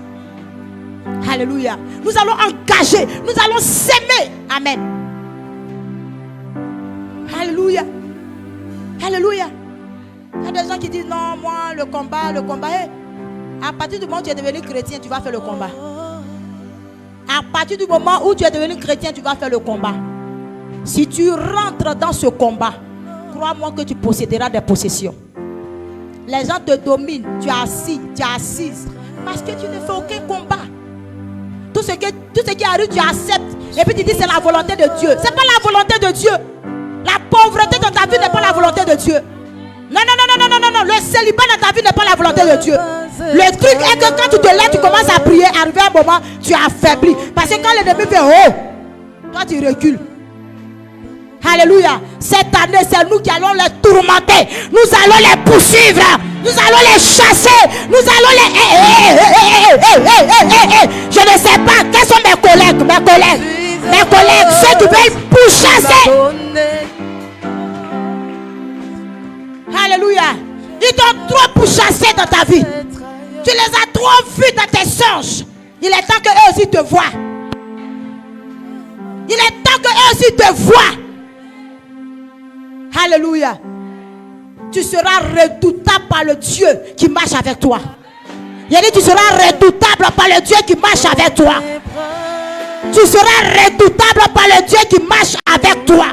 Alléluia. Nous allons engager, nous allons s'aimer. Amen. Alléluia. Alléluia. Il y a des gens qui disent non, moi, le combat. À partir du moment où tu es devenu chrétien, tu vas faire le combat. À partir du moment où tu es devenu chrétien, tu vas faire le combat. Si tu rentres dans ce combat, crois-moi que tu posséderas des possessions. Les gens te dominent, tu es assis, tu es assise, parce que tu ne fais aucun combat. Tout ce qui arrive, tu acceptes. Et puis tu dis c'est la volonté de Dieu. Ce n'est pas la volonté de Dieu. La pauvreté dans ta vie n'est pas la volonté de Dieu. Non. Le célibat dans ta vie n'est pas la volonté de Dieu. Le truc est que quand tu te lèves, tu commences à prier, arrivé à un moment, tu es affaibli. Parce que quand l'ennemi fait oh, toi tu recules. Alléluia. Cette année, c'est nous qui allons les tourmenter. Nous allons les poursuivre. Nous allons les chasser. Nous allons les... Je ne sais pas. Quels sont mes collègues? Mes collègues, ceux qui veulent pourchasser. Alléluia. Ils t'ont trop pourchassé dans ta vie. Tu les as trop vus dans tes songes. Il est temps qu'eux aussi te voient. Il est temps qu'eux aussi te voient. Alléluia. Tu seras redoutable par le Dieu qui marche avec toi. Il a dit tu seras redoutable par le Dieu qui marche avec toi. Tu seras redoutable par le Dieu qui marche avec toi.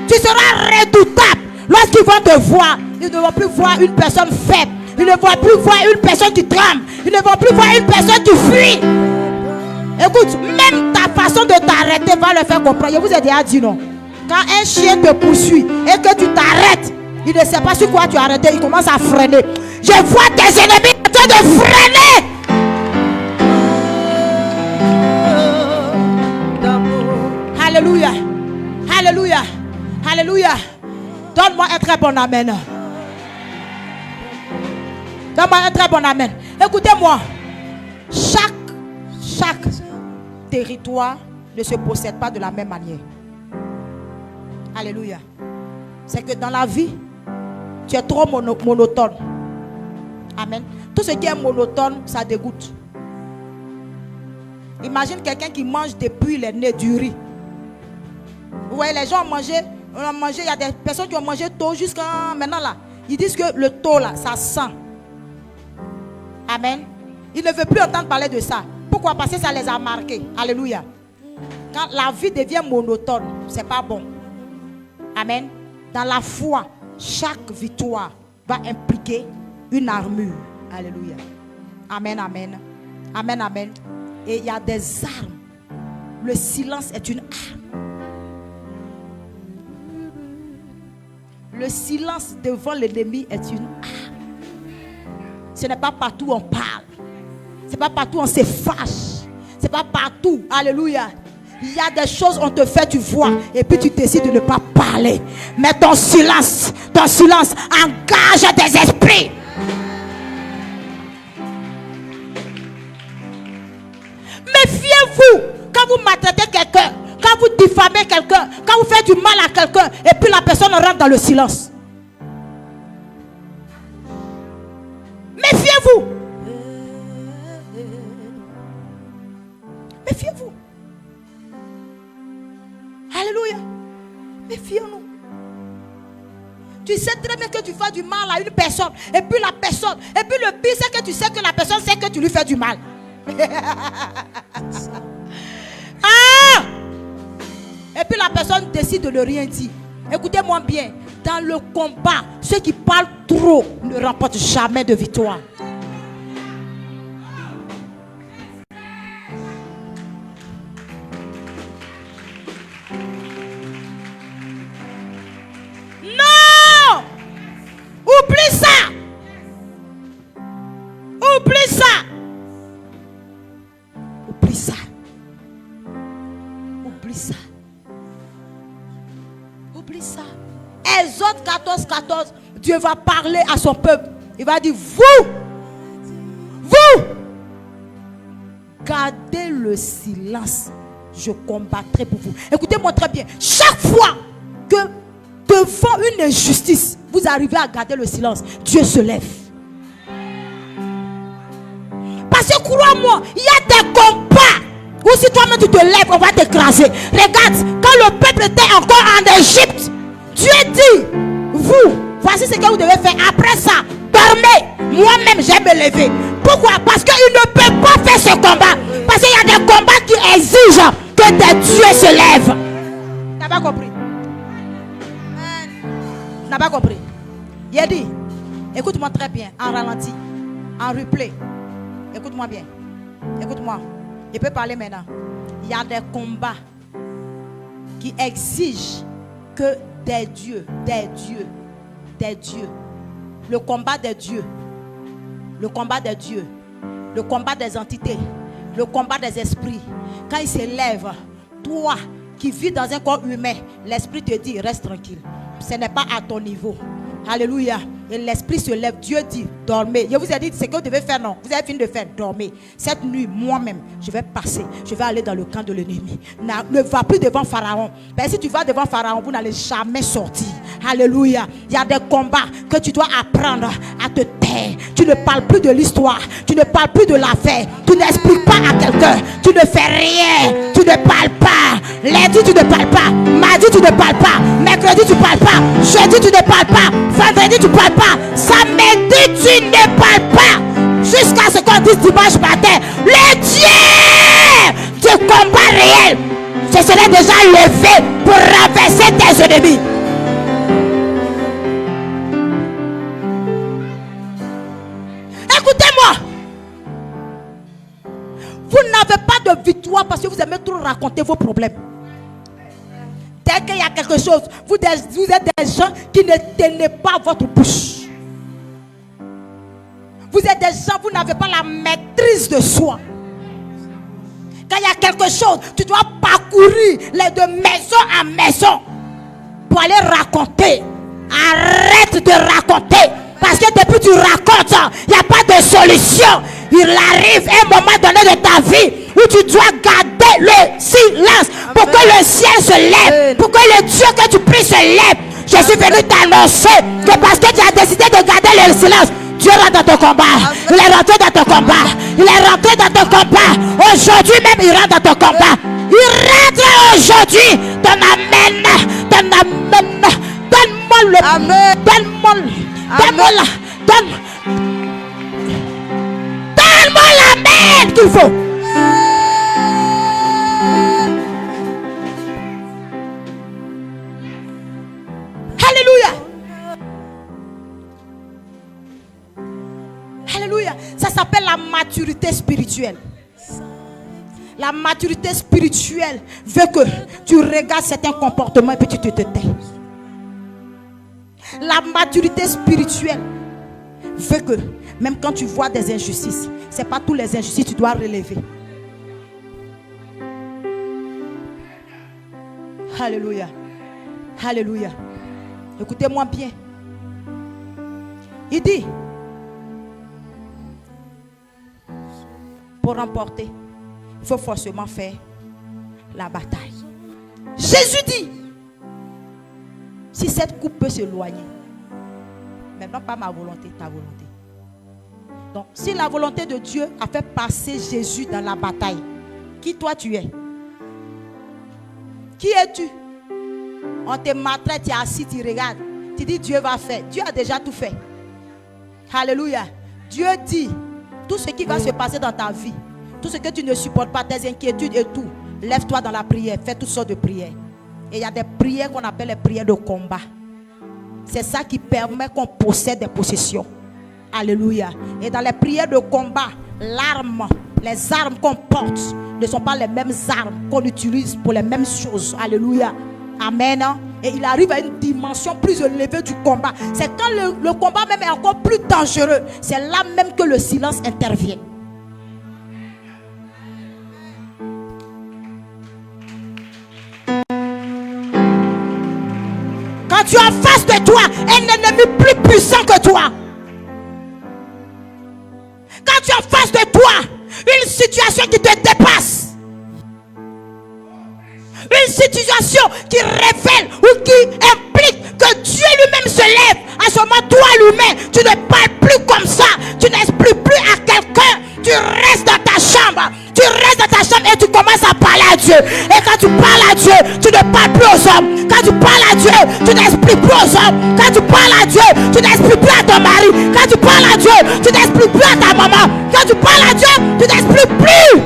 Tu seras redoutable. Lorsqu'ils vont te voir, ils ne vont plus voir une personne faible. Ils ne vont plus voir une personne qui tremble. Ils ne vont plus voir une personne qui fuit. Écoute, même ta façon de t'arrêter va le faire comprendre. Je vous ai déjà dit non. Quand un chien te poursuit et que tu t'arrêtes, il ne sait pas sur quoi tu as arrêté, il commence à freiner. Je vois tes ennemis en train de freiner. Alléluia. Alléluia. Alléluia. Donne-moi un très bon amen. Donne-moi un très bon amen. Écoutez-moi. Chaque territoire ne se possède pas de la même manière. Alléluia. C'est que dans la vie, tu es trop monotone. Amen. Tout ce qui est monotone, ça dégoûte. Imagine quelqu'un qui mange depuis les nez du riz. Vous voyez, les gens ont mangé, il y a des personnes qui ont mangé tôt jusqu'à maintenant là. Ils disent que le tôt là, ça sent. Amen. Ils ne veulent plus entendre parler de ça. Pourquoi? Parce que ça les a marqués. Alléluia. Quand la vie devient monotone, c'est pas bon. Amen. Dans la foi, chaque victoire va impliquer une armure. Alléluia. Amen, amen. Amen, amen. Et il y a des armes. Le silence est une arme. Le silence devant l'ennemi est une arme. Ce n'est pas partout où on parle. Ce n'est pas partout où on se fâche. Ce n'est pas partout. Alléluia. Il y a des choses on te fait, tu vois, et puis tu décides de ne pas parler. Mais ton silence engage des esprits. Méfiez-vous quand vous maltraitez quelqu'un, quand vous diffamez quelqu'un, quand vous faites du mal à quelqu'un, et puis la personne rentre dans le silence. Méfiez-vous. Méfiez-vous. Alléluia. Méfions-nous. Tu sais très bien que tu fais du mal à une personne. Et puis la personne. Et puis le pire c'est que tu sais que la personne sait que tu lui fais du mal. Ah! puis la personne décide de ne rien dire. Écoutez-moi bien. Dans le combat, ceux qui parlent trop ne remportent jamais de victoire. Non! Oublie ça! Oublie ça! Oublie ça! Oublie ça! Oublie ça! Exode 14, Dieu va parler à son peuple. Il va dire, vous, gardez le silence. Je combattrai pour vous. Écoutez-moi très bien. Chaque fois que devant une injustice, vous arrivez à garder le silence, Dieu se lève. Parce que crois-moi, il y a des combats où si toi-même tu te lèves, on va t'écraser. Regarde, quand le peuple était encore en Égypte, Dieu dit, vous, voici ce que vous devez faire. Après ça, dormez. Moi-même, je vais me lever. Pourquoi? Parce qu'il ne peut pas faire ce combat. Parce qu'il y a des combats qui exigent que des dieux se lèvent. Tu n'as pas compris? Tu n'as pas compris? Il a dit, écoute-moi très bien, en ralenti, en replay. Écoute-moi bien. Écoute-moi. Je peux parler maintenant. Il y a des combats qui exigent que des dieux, le combat des dieux, le combat des entités, le combat des esprits. Quand ils se lèvent, toi qui vis dans un corps humain, l'esprit te dit reste tranquille. Ce n'est pas à ton niveau. Alléluia. Et l'esprit se lève. Dieu dit dormez. Je vous ai dit ce que vous devez faire. Non, vous avez fini de faire. Dormez. Cette nuit, moi-même, je vais passer. Je vais aller dans le camp de l'ennemi. Ne va plus devant Pharaon. Mais si tu vas devant Pharaon, vous n'allez jamais sortir. Alléluia. Il y a des combats que tu dois apprendre à te taire. Tu ne parles plus de l'histoire. Tu ne parles plus de l'affaire. Tu n'expliques pas à quelqu'un. Tu ne fais rien. Tu ne parles pas. Lundi, tu ne parles pas. Mardi, tu ne parles pas. Mercredi, tu ne parles pas. Jeudi, tu ne parles pas. Vendredi, tu ne parles pas. Samedi, tu ne parles pas. Jusqu'à ce qu'on dise dimanche matin, le Dieu du combat réel se serait déjà levé pour renverser tes ennemis. Écoutez-moi. Vous n'avez pas de victoire parce que vous aimez trop raconter vos problèmes. Dès qu'il y a quelque chose, vous êtes des gens qui ne tenez pas votre bouche. Vous êtes des gens, vous n'avez pas la maîtrise de soi. Quand il y a quelque chose, tu dois parcourir de maison à maison pour aller raconter. Arrête de raconter. Parce que depuis tu racontes, il n'y a pas de solution. Il arrive un moment donné de ta vie où tu dois garder le silence pour que le ciel se lève, pour que le Dieu que tu pries se lève. Je suis venu t'annoncer que parce que tu as décidé de garder le silence, Dieu rentre dans ton combat. Il est rentré dans ton combat. Il est rentré dans ton combat. Aujourd'hui même, il rentre dans ton combat. Il rentre aujourd'hui. Donne-moi le. Donne-moi l'amen qu'il faut. Alléluia. Alléluia. Ça s'appelle la maturité spirituelle. La maturité spirituelle veut que tu regardes certains comportements et puis tu te tais. La maturité spirituelle veut que même quand tu vois des injustices, ce n'est pas tous les injustices que tu dois relever. Alléluia. Alléluia. Écoutez-moi bien. Il dit, pour remporter, il faut forcément faire la bataille. Jésus dit, si cette coupe peut s'éloigner, maintenant pas ma volonté, ta volonté. Donc, si la volonté de Dieu a fait passer Jésus dans la bataille, qui toi tu es? Qui es-tu? On te maltraite, tu es assis, tu regardes. Tu dis Dieu va faire. Dieu a déjà tout fait. Alléluia. Dieu dit, tout ce qui va se passer dans ta vie, tout ce que tu ne supportes pas, tes inquiétudes et tout, lève-toi dans la prière, fais toutes sortes de prières. Et il y a des prières qu'on appelle les prières de combat. C'est ça qui permet qu'on possède des possessions. Alléluia. Et dans les prières de combat, les armes qu'on porte ne sont pas les mêmes armes qu'on utilise pour les mêmes choses. Alléluia. Amen. Et il arrive à une dimension plus élevée du combat. C'est quand le combat même est encore plus dangereux. C'est là même que le silence intervient. Quand tu as en face de toi un ennemi plus puissant que toi. Quand tu as en face de toi une situation qui te dépasse. Une situation qui révèle ou qui implique que Dieu lui-même se lève. À ce moment, toi l'humain, tu ne parles plus comme ça. Tu n'expliques plus à quelqu'un. Tu restes dans ta chambre. Tu restes dans ta chambre et tu commences à parler à Dieu. Et quand tu parles à Dieu, tu ne parles plus aux hommes. Quand tu parles à Dieu, tu n'expliques plus aux hommes. Quand tu parles à Dieu, tu n'expliques plus à ton mari. Quand tu parles à Dieu, tu n'expliques plus à ta maman. Quand tu parles à Dieu, tu n'expliques plus.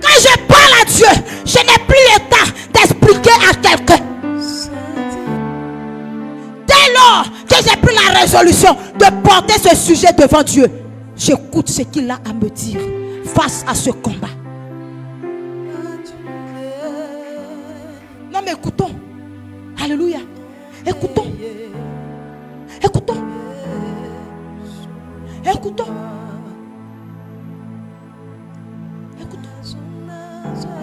Quand je parle à Dieu, je n'ai plus le temps d'expliquer à quelqu'un. Dès lors que j'ai pris la résolution de porter ce sujet devant Dieu, j'écoute ce qu'il a à me dire face à ce combat. Non mais écoutons. Alléluia. Écoutons. Écoutons. Écoutons. Écoutons.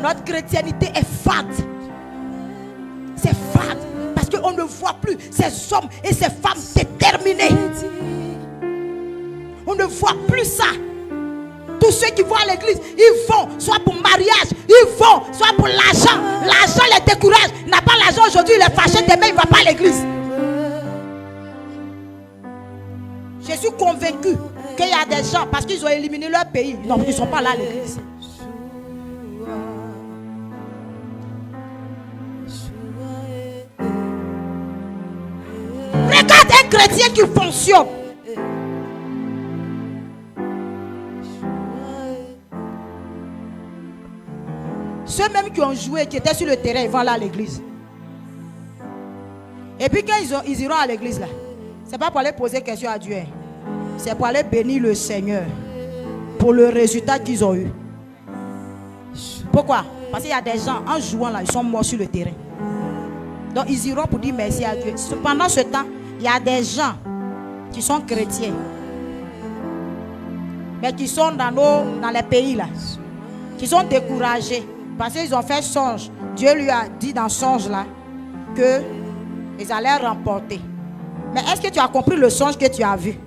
Notre chrétienté est fade. C'est fade. Parce qu'on ne voit plus ces hommes et ces femmes déterminés. On ne voit plus ça. Tous ceux qui vont à l'église, ils vont soit pour mariage, ils vont soit pour l'argent. L'argent les décourage. Il n'a pas l'argent aujourd'hui, il est fâché, demain il ne va pas à l'église. Je suis convaincu qu'il y a des gens, parce qu'ils ont éliminé leur pays, non, ils ne sont pas là à l'église. Regarde un chrétien qui fonctionne. Ceux même qui ont joué, qui étaient sur le terrain, ils vont là à l'église. Et puis quand ils iront à l'église là, c'est pas pour aller poser question à Dieu. C'est pour aller bénir le Seigneur pour le résultat qu'ils ont eu. Pourquoi? Parce qu'il y a des gens, en jouant là, ils sont morts sur le terrain. Donc ils iront pour dire merci à Dieu. Pendant ce temps, il y a des gens qui sont chrétiens, mais qui sont dans les pays là, qui sont découragés. Parce qu'ils ont fait songe. Dieu lui a dit dans songe là qu'ils allaient remporter. Mais est-ce que tu as compris le songe que tu as vu?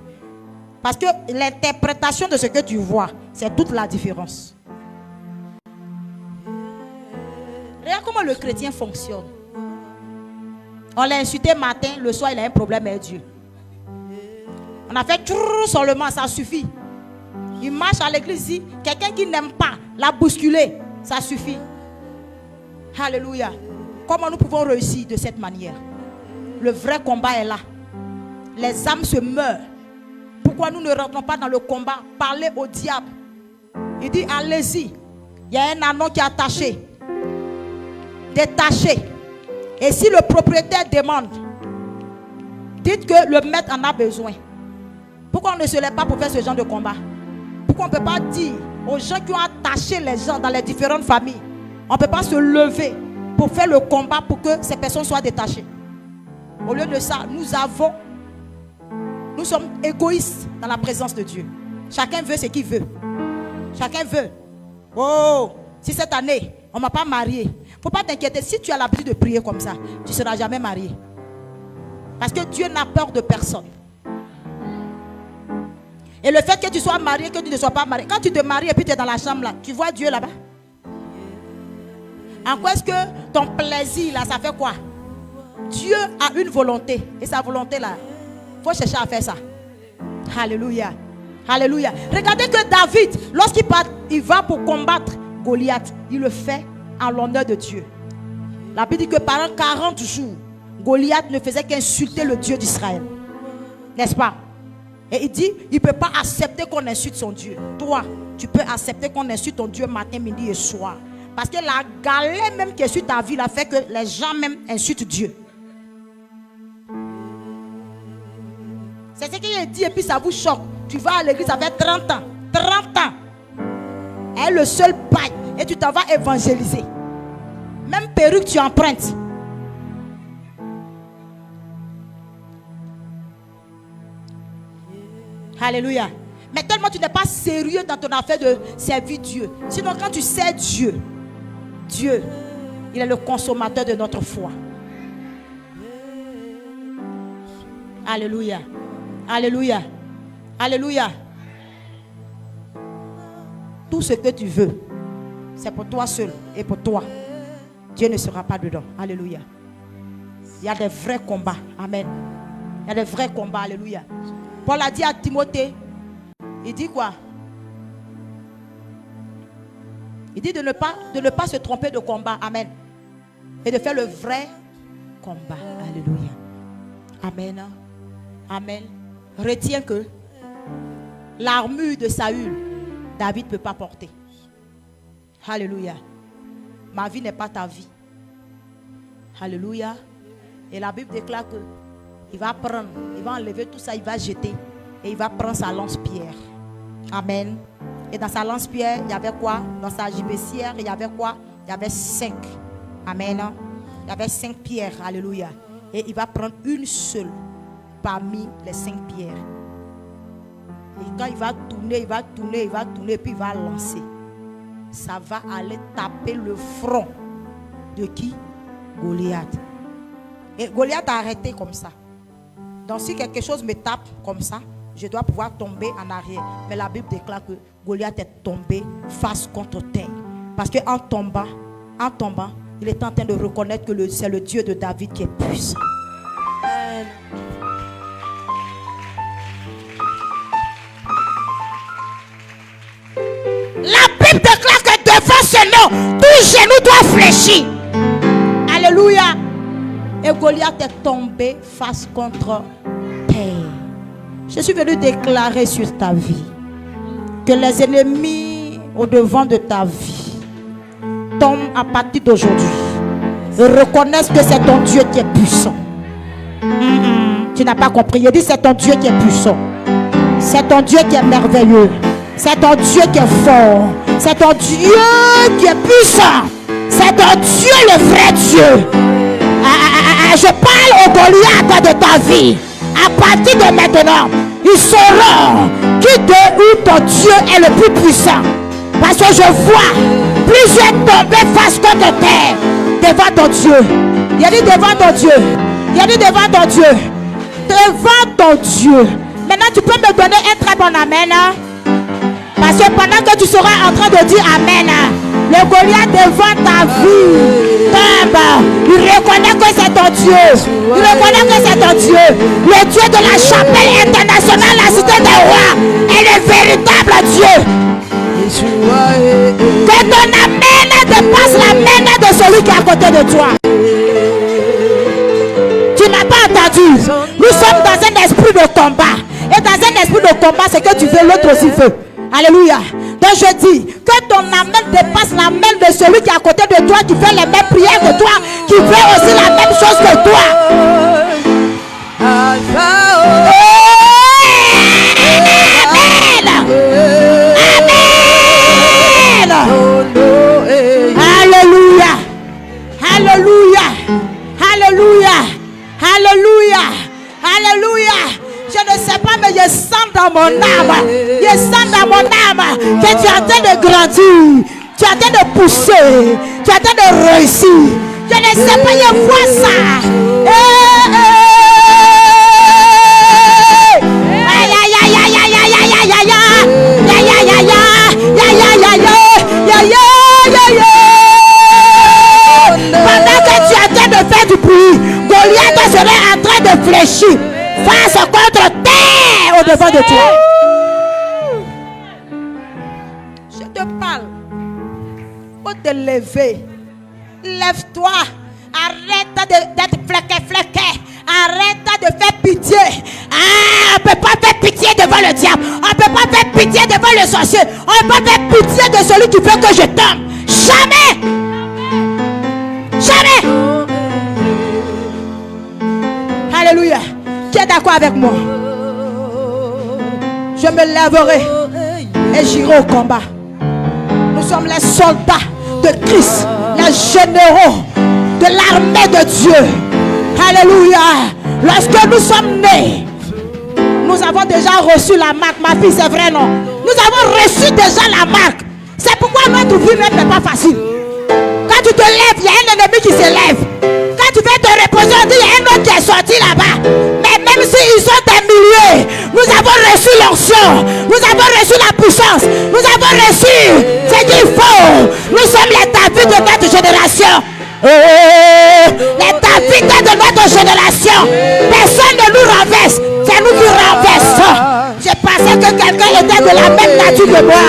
Parce que l'interprétation de ce que tu vois, c'est toute la différence. Regarde comment le chrétien fonctionne. On l'a insulté matin, le soir il a un problème avec Dieu. On a fait trrr seulement, ça suffit. Il marche à l'église, dit, quelqu'un qui n'aime pas, l'a bousculé. Ça suffit. Alléluia. Comment nous pouvons réussir de cette manière? Le vrai combat est là. Les âmes se meurent. Pourquoi nous ne rentrons pas dans le combat? Parler au diable. Il dit allez-y. Il y a un anneau qui est attaché. Détaché. Et si le propriétaire demande, dites que le maître en a besoin. Pourquoi on ne se lève pas pour faire ce genre de combat? Pourquoi on ne peut pas dire aux gens qui ont attaché les gens dans les différentes familles, on ne peut pas se lever pour faire le combat pour que ces personnes soient détachées? Au lieu de ça, nous sommes égoïstes dans la présence de Dieu. Chacun veut ce qu'il veut. Chacun veut. Oh, si cette année, on ne m'a pas marié, il ne faut pas t'inquiéter. Si tu as l'habitude de prier comme ça, tu ne seras jamais marié. Parce que Dieu n'a peur de personne. Et le fait que tu sois marié, que tu ne sois pas marié, quand tu te maries et puis tu es dans la chambre là, tu vois Dieu là-bas? En quoi est-ce que ton plaisir là, ça fait quoi? Dieu a une volonté. Et sa volonté là, il faut chercher à faire ça. Alléluia. Alléluia. Regardez que David, lorsqu'il il va pour combattre Goliath, il le fait en l'honneur de Dieu. La Bible dit que pendant 40 jours, Goliath ne faisait qu'insulter le Dieu d'Israël. N'est-ce pas? Et il dit, il ne peut pas accepter qu'on insulte son Dieu. Toi, tu peux accepter qu'on insulte ton Dieu matin, midi et soir. Parce que la galère même qui est sur ta vie a fait que les gens même insultent Dieu. C'est ce qu'il a dit et puis ça vous choque. Tu vas à l'église, ça fait 30 ans. 30 ans. Elle est le seul bail. Et tu t'en vas évangéliser. Même perruque tu empruntes. Alléluia. Mais tellement tu n'es pas sérieux dans ton affaire de servir Dieu. Sinon quand tu sers Dieu, Dieu, il est le consommateur de notre foi. Alléluia. Alléluia. Alléluia. Tout ce que tu veux, c'est pour toi seul et pour toi. Dieu ne sera pas dedans. Alléluia. Il y a des vrais combats. Amen. Il y a des vrais combats. Alléluia. Paul a dit à Timothée, il dit quoi? Il dit de ne pas se tromper de combat. Amen. Et de faire le vrai combat. Alléluia. Amen. Amen. Retiens que l'armure de Saül, David ne peut pas porter. Alléluia. Ma vie n'est pas ta vie. Alléluia. Et la Bible déclare que il va prendre, il va enlever tout ça, il va jeter. Et il va prendre sa lance-pierre. Amen. Et dans sa lance-pierre, il y avait quoi? Dans sa gibecière, il y avait quoi? Il y avait 5. Amen. Il y avait 5 pierres. Alléluia. Et il va prendre une seule parmi les 5 pierres. Et quand il va tourner, il va tourner, il va tourner, puis il va lancer. Ça va aller taper le front de qui? Goliath. Et Goliath a arrêté comme ça. Donc si quelque chose me tape comme ça, je dois pouvoir tomber en arrière. Mais la Bible déclare que Goliath est tombé face contre terre. Parce qu'en tombant, il est en train de reconnaître que c'est le Dieu de David qui est puissant. La Bible déclare que devant ce nom, tout genou doit fléchir. Alléluia. Et Goliath est tombé face contre terre. Je suis venu déclarer sur ta vie que les ennemis au devant de ta vie tombent à partir d'aujourd'hui. Reconnaissent que c'est ton Dieu qui est puissant. Tu n'as pas compris. Il dit c'est ton Dieu qui est puissant. C'est ton Dieu qui est merveilleux. C'est ton Dieu qui est fort. C'est ton Dieu qui est puissant. C'est ton Dieu, le vrai Dieu. Je parle au Goliath de ta vie. À partir de maintenant, ils sauront qui de où ton Dieu est le plus puissant. Parce que je vois plusieurs tomber face contre terre devant ton Dieu. Il a dit devant ton Dieu. Il a dit devant ton Dieu. Devant ton Dieu. Maintenant, tu peux me donner un très bon amen. Hein? Parce que pendant que tu seras en train de dire amen, le Goliath devant ta vie tombe. Il reconnaît que c'est ton Dieu. Il reconnaît que c'est ton Dieu. Le Dieu de la chapelle internationale, la cité des rois, est le véritable Dieu. Que ton amen dépasse l'amen de celui qui est à côté de toi. Tu n'as pas entendu. Nous sommes dans un esprit de combat. Et dans un esprit de combat, c'est que tu veux, l'autre aussi veut. Alléluia. Donc je dis que ton amen dépasse l'amen de celui qui est à côté de toi, qui fait les mêmes prières que toi, qui fait aussi la même chose que toi. Amen. Amen. Alléluia. Alléluia. Alléluia. Alléluia. Alléluia. Je ne sais pas, mais je sens dans mon âme. Je sens dans mon âme que tu es en train de grandir. Tu es en train de pousser. Tu es en train de réussir. Je ne sais pas, je vois ça. Pendant que tu es en train de faire du bruit, Goliath serait en train de fléchir face contre terre au devant de toi. Je te parle. Faut te lever. Lève-toi. Arrête d'être flequé. Arrête de faire pitié. On ne peut pas faire pitié devant le diable. On ne peut pas faire pitié devant le sorcier. On ne peut pas faire pitié de celui qui veut que je tombe. Jamais. Jamais. Alléluia. Qui est d'accord avec moi? Je me lèverai et j'irai au combat. Nous sommes les soldats de Christ, les généraux de l'armée de Dieu. Alléluia. Lorsque nous sommes nés, nous avons déjà reçu la marque. Ma fille, c'est vrai, non? Nous avons reçu déjà la marque. C'est pourquoi notre vie même n'est pas facile. Quand tu te lèves, il y a un ennemi qui se lève. Quand tu vas te reposer, on dit il y a un autre qui est sorti là-bas. Mais même s'ils sont des milliers, nous avons reçu l'onction. Nous avons reçu la puissance. Nous avons reçu ce qu'il faut. Nous sommes les David de notre génération. Les David de notre génération. Personne ne nous renverse. C'est nous qui renversons. Je pensais que quelqu'un était de la même nature que moi.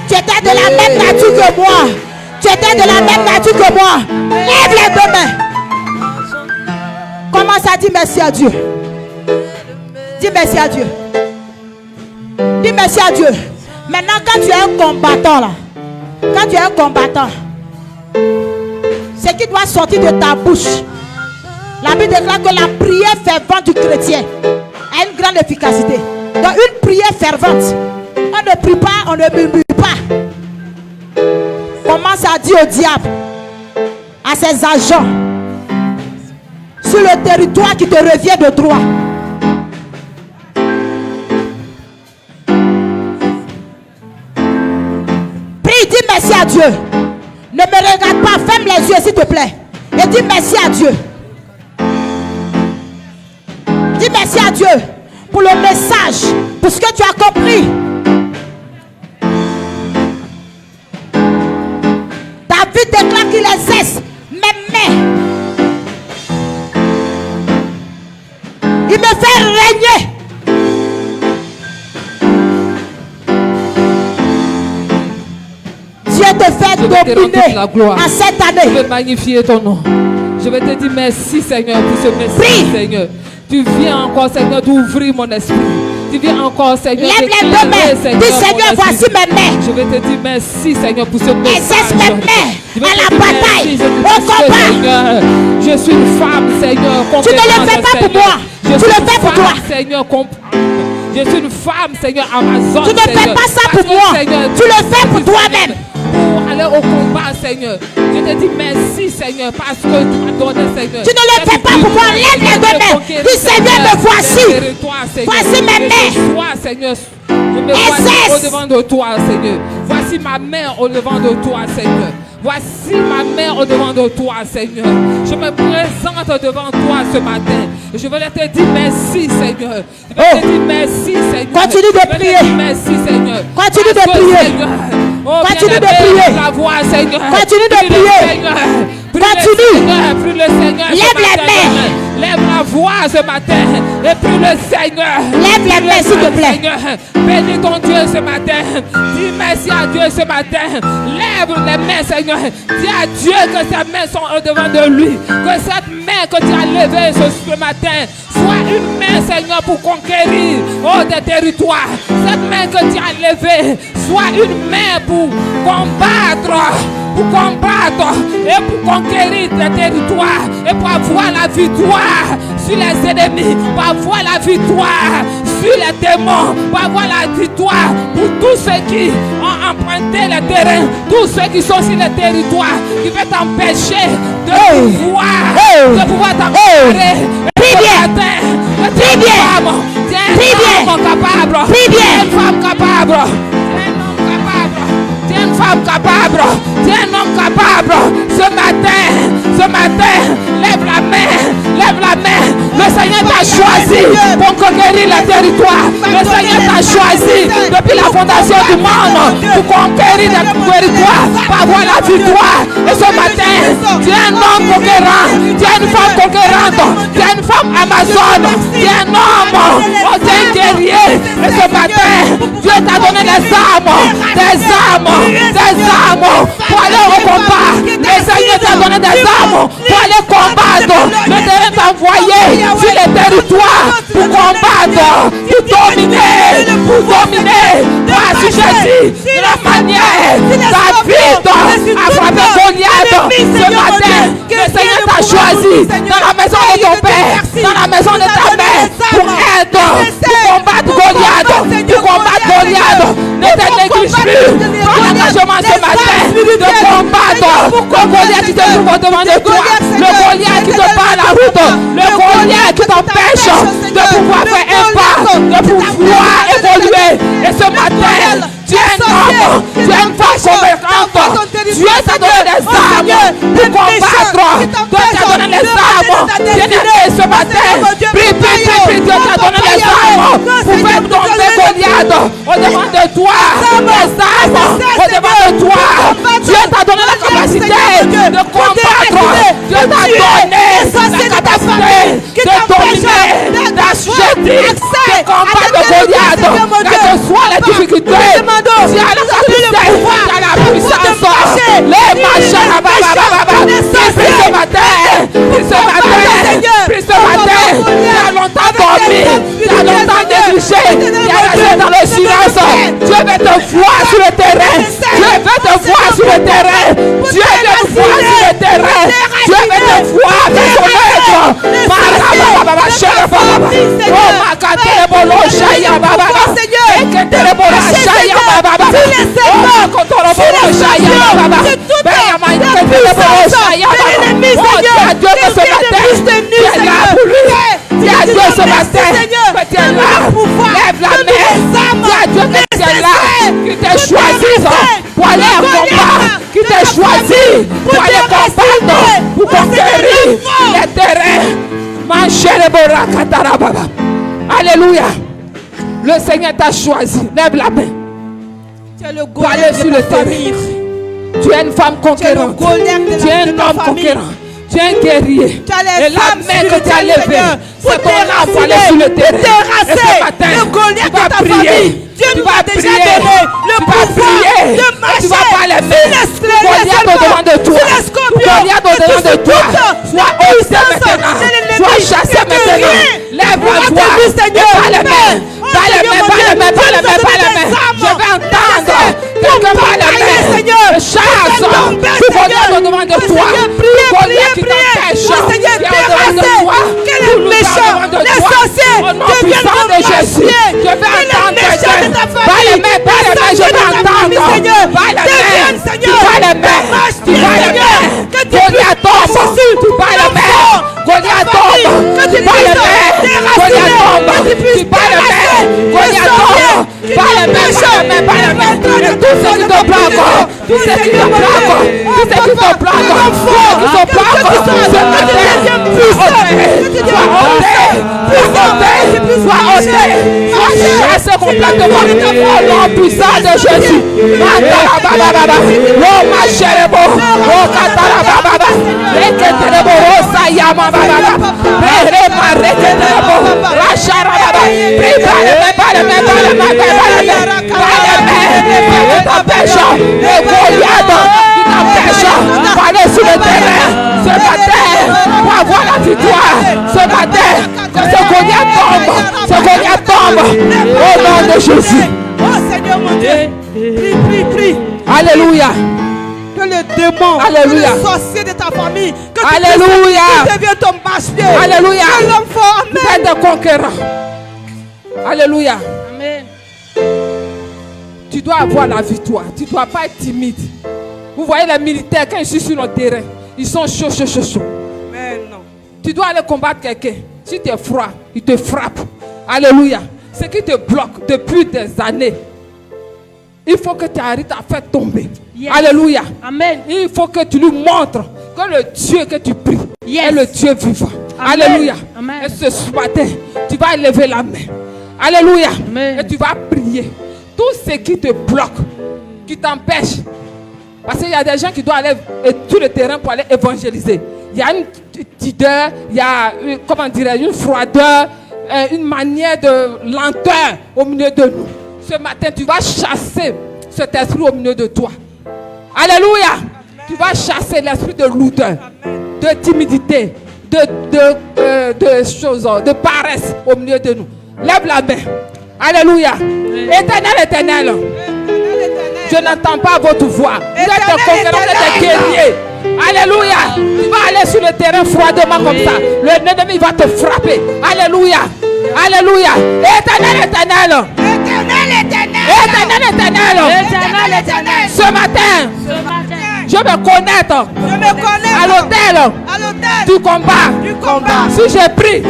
Tu étais de la même nature que moi. Tu étais de la même nature que moi. Lève les deux mains. Commence à dire merci à Dieu. Dis merci à Dieu. Dis merci à Dieu. Maintenant, quand tu es un combattant là, quand tu es un combattant, ce qui doit sortir de ta bouche, la Bible déclare que la prière fervente du chrétien a une grande efficacité. Donc une prière fervente, on ne prie pas, on ne murmure pas. Commence à dire au diable, à ses agents, sur le territoire qui te revient de droit. Prie, dis merci à Dieu. Ne me regarde pas, ferme les yeux s'il te plaît. Et dis merci à Dieu. Dis merci à Dieu pour le message, pour ce que tu as compris. David déclare qu'il exerce mes mains. Il me fait régner. Dieu te fait dominer en cette année. Je vais magnifier ton nom. Je vais te dire merci Seigneur pour ce message, Seigneur. Tu viens encore Seigneur d'ouvrir mon esprit. Tu viens encore Seigneur. Lève les deux mains. Dis Seigneur, voici mes mains. Je vais te dire merci Seigneur pour ce message. Exerce mes mains à la bataille, au combat. Seigneur, je suis une femme Seigneur. Tu ne le fais pas pour moi. Tu le fais pour toi. Seigneur, je suis une femme Seigneur Amazon. Tu ne fais pas ça pour moi. Tu le fais pour toi-même. Pour aller au combat, Seigneur. Je te dis merci, Seigneur, parce que tu m'as donné, Seigneur. Tu ne le fais pas pour moi. Lève les deux mains. Dis Seigneur, me voici. Voici mes mains. Seigneur. Je me vois au-devant de toi, Seigneur. Voici ma main au-devant de toi, Seigneur. Voici ma main au-devant de toi, Seigneur. Je me présente devant toi ce matin. Je veux te dire merci, Seigneur. Je veux te dire merci, Seigneur. Continue de prier. Merci, Seigneur. Continue de prier. Continue de prier. La voix, Seigneur. Continue de prier. Continue. Lève les mains. Lève la voix ce matin. Et prie le Seigneur. Lève les mains, s'il te plaît. Bénis ton Dieu ce matin. Dis merci à Dieu ce matin. Lève les mains, Seigneur. Dis à Dieu que ses mains sont au-devant de lui. Que cette main que tu as levée ce matin soit une main, Seigneur, pour conquérir des territoires. Cette main que tu as levée soit une main pour combattre et pour conquérir tes territoires et pour avoir la victoire sur les ennemis, pour avoir la victoire sur les démons, pour avoir la victoire pour tous ceux qui ont emprunté le terrain, tous ceux qui sont sur le territoire, qui veulent t'empêcher de pouvoir t'emparer. Prie bien. Prie bien. Prie bien. Prie bien. Une femme capable. Tu es une femme capable. Tu es un homme capable. Ce matin, lève la main. Le Seigneur t'a choisi pour conquérir le territoire. Le Seigneur t'a choisi depuis la fondation du monde pour conquérir le territoire, pour avoir la victoire. Et ce matin, tu es un homme conquérant. Tu es une femme conquérante. Tu es une femme amazone. Tu es un homme. Tu es un guerrier. Et ce matin, Dieu t'a donné des armes pour aller au combat. Les Seigneur t'a donné des armes pour aller combattre. Le terrain t'a envoyé sur les territoires pour combattre, pour dominer, pour assujettir de la manière. David a frappé Goliath ce matin. Le Seigneur t'a choisi dans la maison de ton père, dans la maison de ta mère, pour être, pour combattre Goliath, pour combattre Goliath. Ne te néglige plus. Prends l'engagement ce matin de combattre le Goliath qui te trouve devant de toi, le Goliath qui te bat la route, le Goliath qui t'empêche de pouvoir faire un pas, de pouvoir évoluer. Et ce matin, tu es un homme, tu es une femme convaincante. Dieu t'a donné des armes pour combattre. Dieu t'a donné des armes. Bien-aimé, ce matin, prie, Dieu t'a donné des armes pour faire tomber Goliath au-devant de toi. Des armes au-devant de toi. Dieu t'a donné la capacité de combattre. Dieu t'a donné la capacité de dominer, d'assujettir, de combattre Goliath. Quelles que soient les difficultés, tu as la capacité, tu as la puissance. Les machins là-bas, prie ce matin, tu as longtemps dormi, tu as longtemps négligé, tu as resté dans le silence. Dieu veut te voir sur le terrain, Dieu veut te voir sur le terrain, Dieu veut te voir sur le terrain, Dieu veut te voir faire son œuvre. Lève la main. Dis à Dieu que tu es là, qui t'a choisi pour aller en combat, qui t'a choisi pour aller combattre, pour conquérir les terrains. Alléluia. Le Seigneur t'a choisi. Lève la main. Pour aller sur le terrain. Tu es une femme conquérante. Tu es un homme conquérant. Tu es un guerrier. Et la main que tu as levée, c'est ton âme pour aller sur le terrain. Et ce matin, tu vas prier. Tu vas prier. Tu vas prier. Tu vas pas les mains. Goliath au-devant de toi. Goliath au-devant de toi. Sois ôté maintenant. Sois chassé maintenant. Lève-toi. Pas les mains. Pas les mains. Pas les mains. Pas les mains. Pas les mains. Je vais entendre quelqu'un par les mains. Chasse. Tu Goliath au-devant de toi. Goliath qui t'empêche. Au-devant de toi. Quel est méchant. Les sorciers. Au nom puissant de Jésus. Je vais entendre quelqu'un. Pas les mains, pas les mains, je vais entendre. Pas les mains, pas les mains, pas les mains. Goliath tombe, tu pas les mains. Goliath tombe, tu pas les mains. Goliath tombe, tu pas les mains. Goliath tombe, pas les mains, pas les mains. Et tout ce qui te bloque, tout ce qui te bloque, tout ce qui te bloque, tout ce qui te bloque, ce matin, sois chassé complètement au nom puissant de Jésus. Oh ma chère, oh Katarababa, Reketerebo, Sayama Baba, Rema Reketerebo, Racharababa, prépare le Goliath qui t'empêche d'aller sur le terrain ce matin pour avoir la victoire. Ce matin, que ce Goliath tombe au nom de Jésus. Oh Seigneur mon Dieu, prie. Alléluia. Que le démon, Alléluia. que le sorcier de ta famille, que Alléluia. tu deviens ton marche-pied. Alléluia. Que l'homme fort, amen. Tu es conquérant. Alléluia. Amen. Tu dois avoir la victoire. Tu ne dois pas être timide. Vous voyez les militaires quand ils sont sur le terrain, ils sont chauds. Mais non. Tu dois aller combattre quelqu'un. Si tu es froid, il te frappe. Alléluia. Ce qui te bloque depuis des années, il faut que tu arrives à faire tomber. Yes. Alléluia. Amen. Il faut que tu lui montres que le Dieu que tu pries est le Dieu vivant. Amen. Alléluia. Amen. Et ce matin, tu vas lever la main. Alléluia. Amen. Et tu vas prier. Tout ce qui te bloque, qui t'empêche. Parce qu'il y a des gens qui doivent aller sur le terrain pour aller évangéliser. Il y a une tideur, il y a une froideur, une manière de lenteur au milieu de nous. Ce matin, tu vas chasser cet esprit au milieu de toi. Alléluia. Tu vas chasser l'esprit de lourdeur, de timidité, de choses, de paresse au milieu de nous. Lève la main. Alléluia. Éternel, éternel. Je n'entends pas votre voix. Vous êtes des conquérants, vous êtes des guerriers. Alléluia. Tu vas aller sur le terrain froidement comme ça. L'ennemi va te frapper. Alléluia. Alléluia. Éternel, éternel. Éternel, éternel. Ce matin, je me connecte à l'autel du combat. Si je prie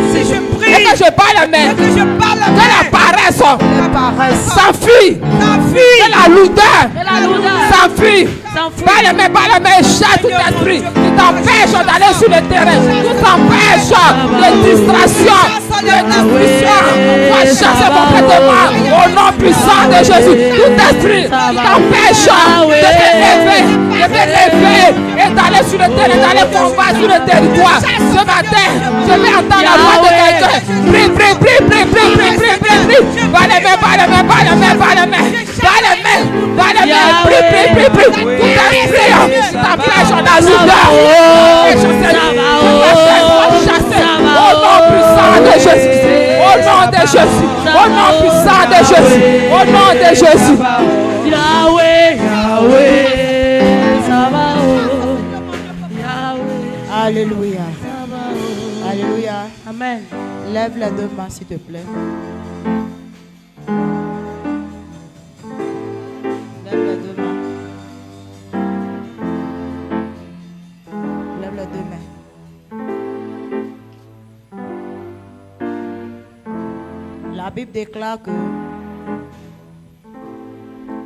et que je bats la main, que la paresse s'enfuit, que la lourdeur s'enfuit. Bats la main, chasse tout esprit qui t'empêche d'aller sur le terrain, qui t'empêche de distraction, de discussion. Va chasser complètement au nom puissant de Jésus. Tout esprit qui t'empêche de te lever et d'aller sur le terrain, d'aller combattre sur le territoire. Ce matin, je vais entendre la voix de quelqu'un. Prie. Va les mains. Prie. Tout esprit t'empêche la lourdeur. Au nom puissant de Jésus. Au nom de Jésus. Au nom puissant de Jésus. Au nom de Jésus. Yahweh. Alléluia. Alléluia. Amen. Lève les deux mains, s'il te plaît. Lève les deux mains. Lève les deux mains. La Bible déclare que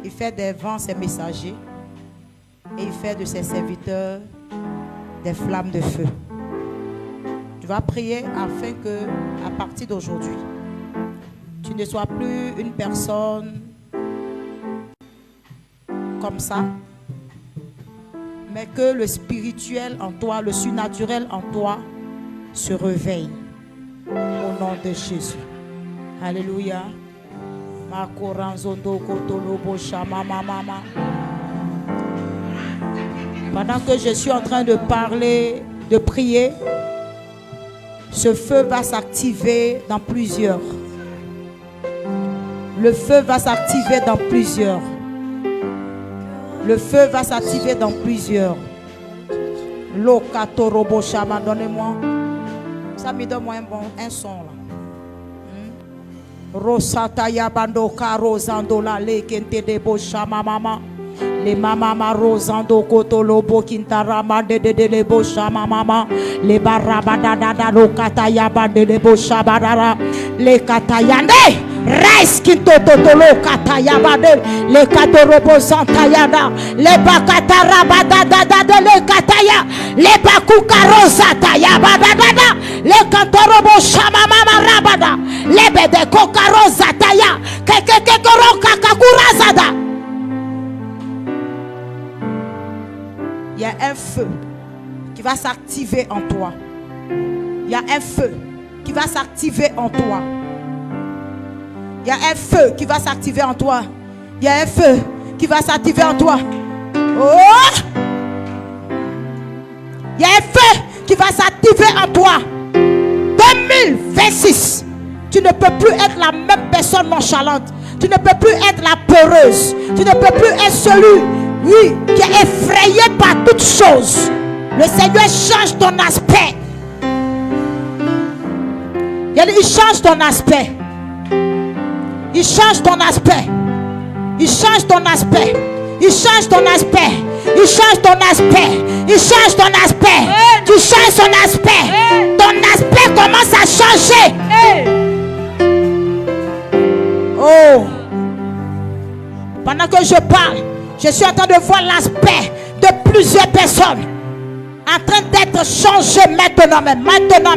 il fait des vents ses messagers et il fait de ses serviteurs des flammes de feu. Tu vas prier afin que, à partir d'aujourd'hui, tu ne sois plus une personne comme ça, mais que le spirituel en toi, le surnaturel en toi se réveille. Au nom de Jésus. Alléluia. Pendant que je suis en train de parler, de prier, ce feu va s'activer dans plusieurs. Le feu va s'activer dans plusieurs. Le feu va s'activer dans plusieurs. Lokatorobo Shama, donnez-moi. Ça me donne un son là. Rosataya bando karozando la lekente de boshama mama. Les mama rosando kotolo bokintara mande de le boshama mama. Les barabada da lokataya bande de boshabara. Les katayande. Res kinto totolo kataya bande. Les katorobo santayada. Les bakatara bada da le kataya. Les bakukarosataya bada da. Les kantorobo shama mama rabada. Les bede kokarosataya. Kekekekoro kakakurazada. Il y a un feu qui va s'activer en toi. Il y a un feu qui va s'activer en toi. Il y a un feu qui va s'activer en toi. Il y a un feu qui va s'activer en toi. Oh! Il y a un feu qui va s'activer en toi. 2026. Tu ne peux plus être la même personne nonchalante. Tu ne peux plus être la peureuse. Tu ne peux plus être celui, oui, qui est effrayé par toutes choses. Le Seigneur change ton aspect. Il change ton aspect. Il change ton aspect. Il change ton aspect. Il change ton aspect. Il change ton aspect. Il change ton aspect. Tu changes ton aspect. Ton aspect commence à changer. Oh. Pendant que je parle, je suis en train de voir l'aspect de plusieurs personnes en train d'être changées maintenant même. Maintenant.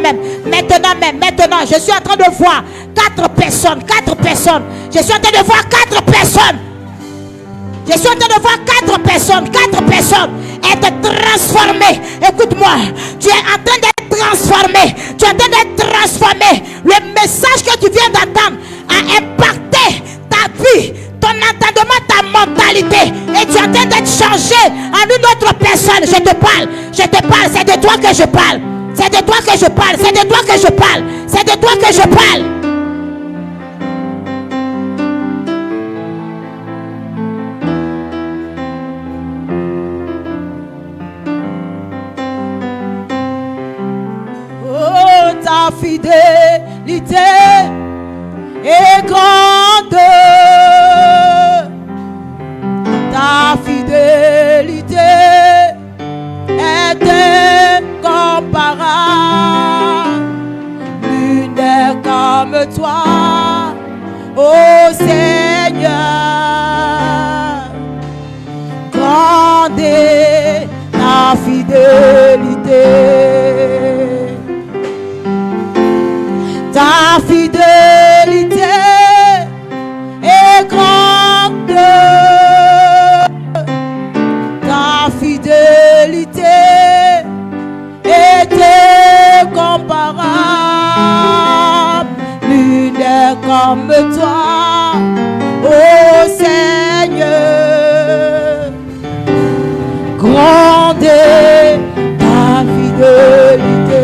Je suis en train de voir 4 personnes. Je suis en train de voir 4 personnes. Je suis en train de voir 4 personnes être transformées. Écoute-moi, tu es en train d'être transformé. Tu es en train d'être transformé. Le message que tu viens d'entendre a impacté ta vie, ton entendement, ta mentalité. Et tu es en train d'être changé en une autre personne. personne, je te parle, c'est de toi que je parle. C'est de toi que je parle, c'est de toi que je parle, c'est de toi que je parle. Oh, ta fidélité est grande. Ta fidélité est incomparable. Nul n'est comme toi, ô Seigneur. Grande est ta fidélité. Ta fidélité est grande. Ta fidélité est incomparable. Nul n'est comme toi, ô Seigneur. Grande est ta fidélité.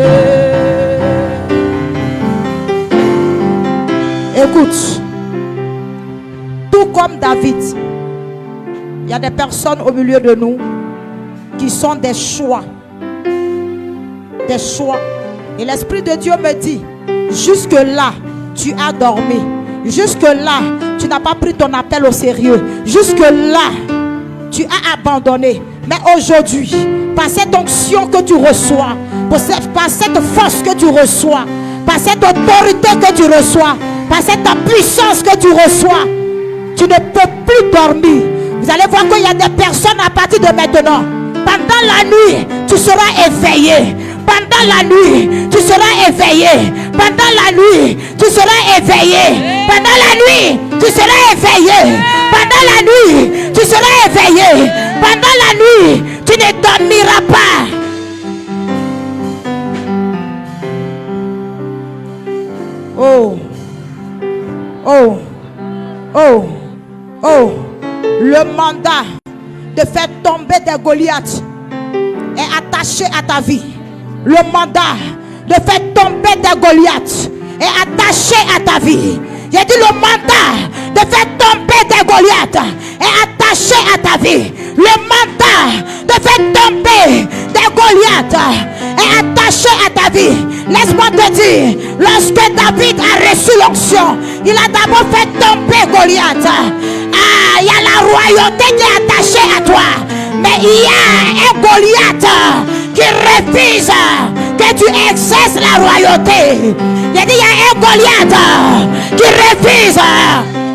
Écoute, tout comme David, il y a des personnes au milieu de nous qui sont des choix. Des choix. Et l'Esprit de Dieu me dit, jusque-là, tu as dormi. Jusque-là, tu n'as pas pris ton appel au sérieux. Jusque-là, tu as abandonné. Mais aujourd'hui, par cette onction que tu reçois, par cette force que tu reçois, par cette autorité que tu reçois, par cette puissance que tu reçois, tu ne peux plus dormir. Vous allez voir qu'il y a des personnes à partir de maintenant. Pendant la nuit, tu seras éveillé. Pendant la nuit, tu seras éveillé. Pendant la nuit, tu seras éveillé. Pendant la nuit, tu seras éveillé. Pendant la nuit, tu seras éveillé. Pendant la nuit, tu ne dormiras pas. Oh, oh, oh, oh. Le mandat de faire tomber des Goliaths est attaché à ta vie. Le mandat de faire tomber des Goliaths est attaché à ta vie. J'ai dit le mandat de faire tomber des Goliaths est attaché à ta vie. Le mandat de faire tomber des Goliaths est attaché à ta vie. Laisse-moi te dire, lorsque David a reçu l'onction, il a d'abord fait tomber Goliath. Ah, il y a la royauté qui est attachée à toi. Mais il y a un Goliath qui refuse que tu exerces la royauté. Il dit, il y a un Goliath qui refuse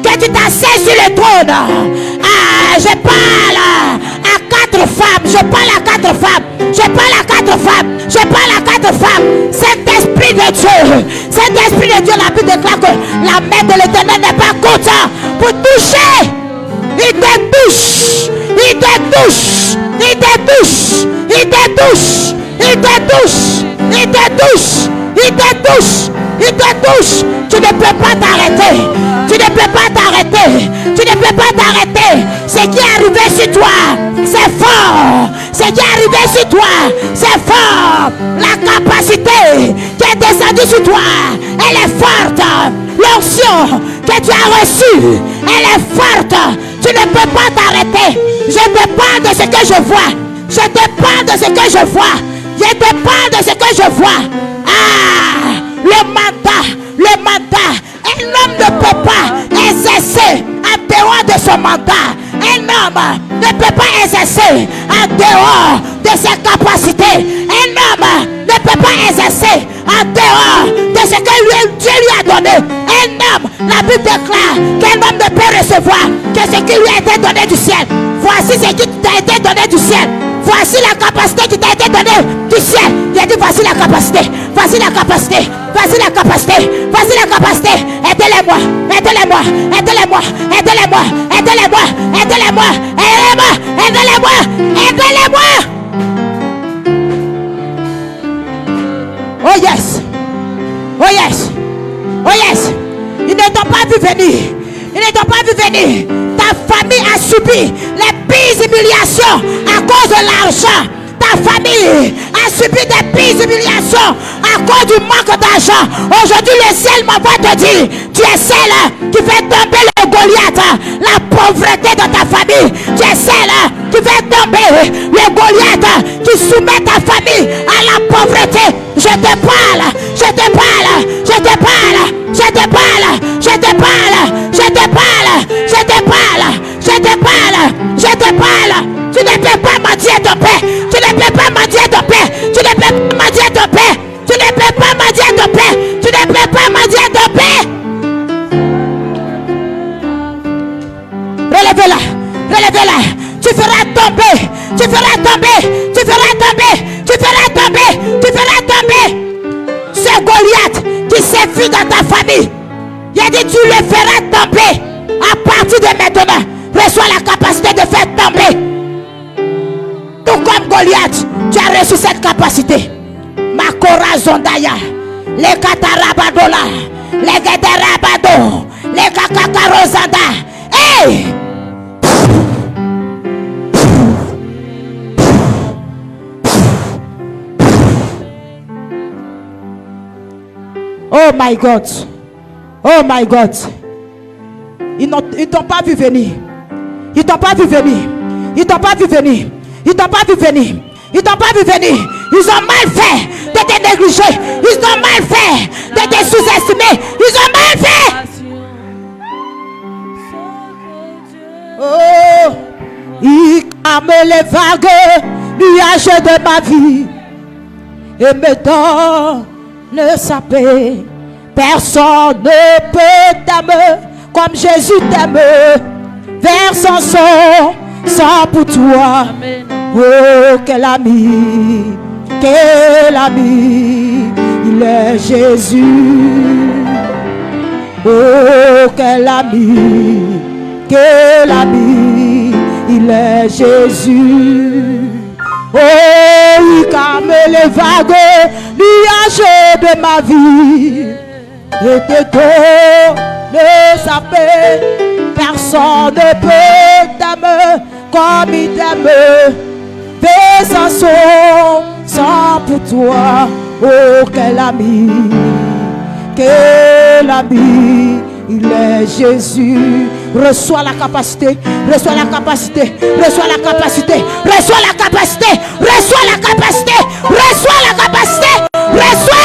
que tu t'assieds sur le trône. Ah, je parle à 4 femmes. Je parle à 4 femmes. Je parle à 4 femmes. Je parle à 4 femmes. Cet esprit de Dieu. Cet esprit de Dieu, la Bible déclare que la main de l'Éternel n'est pas courte pour toucher. Il te touche. Il te touche. Il te touche. Il te touche. Il te touche. Il te touche. Il te touche. Il te touche. Tu ne peux pas t'arrêter. Tu ne peux pas t'arrêter. Tu ne peux pas t'arrêter. Ce qui est arrivé sur toi, c'est fort. Ce qui est arrivé sur toi, c'est fort. La capacité qui est descendue sur toi, elle est forte. L'onction que tu as reçue, elle est forte. Tu ne peux pas t'arrêter. Je te parle de ce que je vois. Je te parle de ce que je vois. Je te parle de ce que je vois. Ah, le mandat. Un homme ne peut pas exercer en dehors de son mandat. Un homme ne peut pas exercer en dehors de ses capacités. Un homme ne peut pas exercer en dehors de ce que Dieu lui a donné. Un homme, la Bible déclare qu'un homme ne peut recevoir que ce qui lui a été donné du ciel. Voici ce qui t'a été donné du ciel. Voici la capacité qui t'a été donnée du ciel. Il a dit voici la capacité. Voici la capacité. Voici la capacité. Voici la capacité. Aidez-les-moi. Aidez-les-moi. Aidez-les-moi. Aidez-les-moi. Aidez-les-moi. Aidez-les-moi. Aidez-les-moi. Aidez-les-moi. Aidez-les-moi. Oh yes. Oh yes. Oh yes. Ils ne t'ont pas vu venir. Ils ne t'ont pas vu venir. Ta famille a subi les pires humiliations à cause de l'argent. Ta famille a subi des pires humiliations à cause du manque d'argent. Aujourd'hui, le ciel m'envoie te dire, tu es celle qui fait tomber le Goliath, la pauvreté de ta famille. Tu es celle qui fait tomber le Goliath qui soumet ta famille à la pauvreté. Je te parle, je te parle, je te parle, je te parle, je te parle, je te parle, je te parle, je te parle, je te parle. Tu ne peux pas mendier de paix. Tu ne peux pas mendier de paix. Tu ne peux pas mendier de paix. Tu ne peux pas mendier de paix. Tu ne peux pas mendier de paix. Relevez-la, relevez-la. Tu feras tomber, tu feras tomber, tu feras tomber, tu feras tomber, tu feras tomber. Ce Goliath qui s'est fui dans ta famille, il a dit tu le feras tomber. À partir de maintenant, reçois la capacité de faire tomber. Tout comme Goliath, tu as reçu cette capacité. Makora Zondaya, les Katarabadola, les Gadarabado, les Kakakarozanda. Hey! Oh my God. Oh my God. Ils t'ont pas vu venir. Ils t'ont pas vu venir. Ils t'ont pas vu venir. Ils t'ont pas vu venir. Ils t'ont pas vu venir. Ils ont mal fait de te négliger. Ils ont mal fait de te sous-estimer. Ils ont mal fait. Oh, il calme les vagues, nuages de ma vie et me donne sa paix. Personne ne peut t'aimer comme Jésus t'aime. Versons son sang pour toi. Oh, quel ami, il est Jésus. Oh, quel ami, il est Jésus. Oh, il calme les vagues, nuages de ma vie et te donne sa paix. Personne ne peut t'aimer comme il t'aime. Faisant son sang pour toi. Oh, quel ami, il est Jésus. Reçois la capacité, reçois la capacité, reçois la capacité, reçois la capacité, reçois la capacité, reçois la capacité, reçois.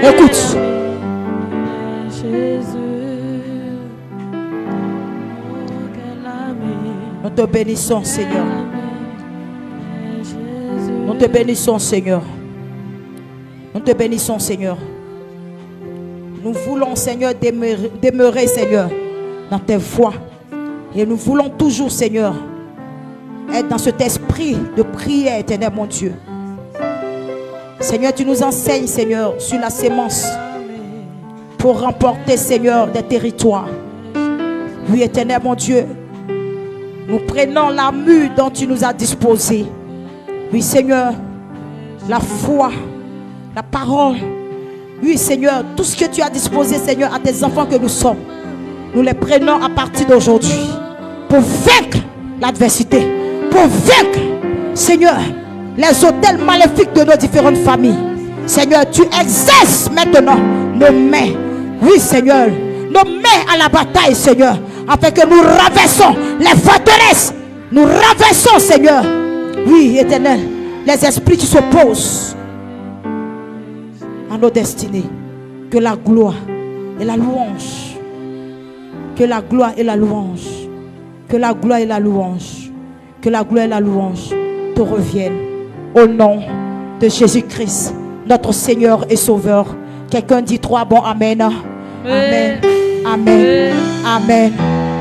Écoute. Nous te bénissons, Seigneur. Nous te bénissons, Seigneur. Nous te bénissons, Seigneur. Nous voulons, Seigneur, demeurer, Seigneur, dans tes voies. Et nous voulons toujours, Seigneur, être dans cet esprit de prière, éternel, mon Dieu. Seigneur, tu nous enseignes, Seigneur, sur la sémence pour remporter, Seigneur, des territoires. Oui, éternel, mon Dieu, nous prenons la mue dont tu nous as disposé. Oui, Seigneur, la foi, la parole. Oui, Seigneur, tout ce que tu as disposé, Seigneur, à tes enfants que nous sommes, nous les prenons à partir d'aujourd'hui pour vaincre l'adversité, pour vaincre, Seigneur, les hôtels maléfiques de nos différentes familles. Seigneur, tu exerces maintenant nos mains. Oui, Seigneur, nos mains à la bataille, Seigneur, afin que nous renversons les forteresses. Nous renversons, Seigneur, oui, éternel, les esprits qui s'opposent à nos destinées. Que la gloire et la louange, que la gloire et la louange, que la gloire et la louange, que la gloire et la louange te reviennent. Au nom de Jésus-Christ, notre Seigneur et Sauveur. Quelqu'un dit 3 bons amen. Amen. Amen. Amen.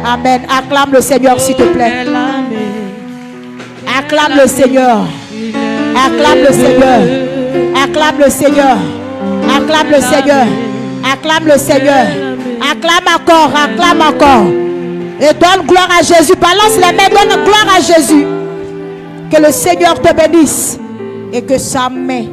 Amen. Acclame le Seigneur, s'il te plaît. Acclame le Seigneur. Acclame le Seigneur. Acclame le Seigneur. Acclame le Seigneur. Acclame le Seigneur. Acclame encore. Acclame encore. Et donne gloire à Jésus. Balance les mains. Donne gloire à Jésus. Que le Seigneur te bénisse. Et que sa main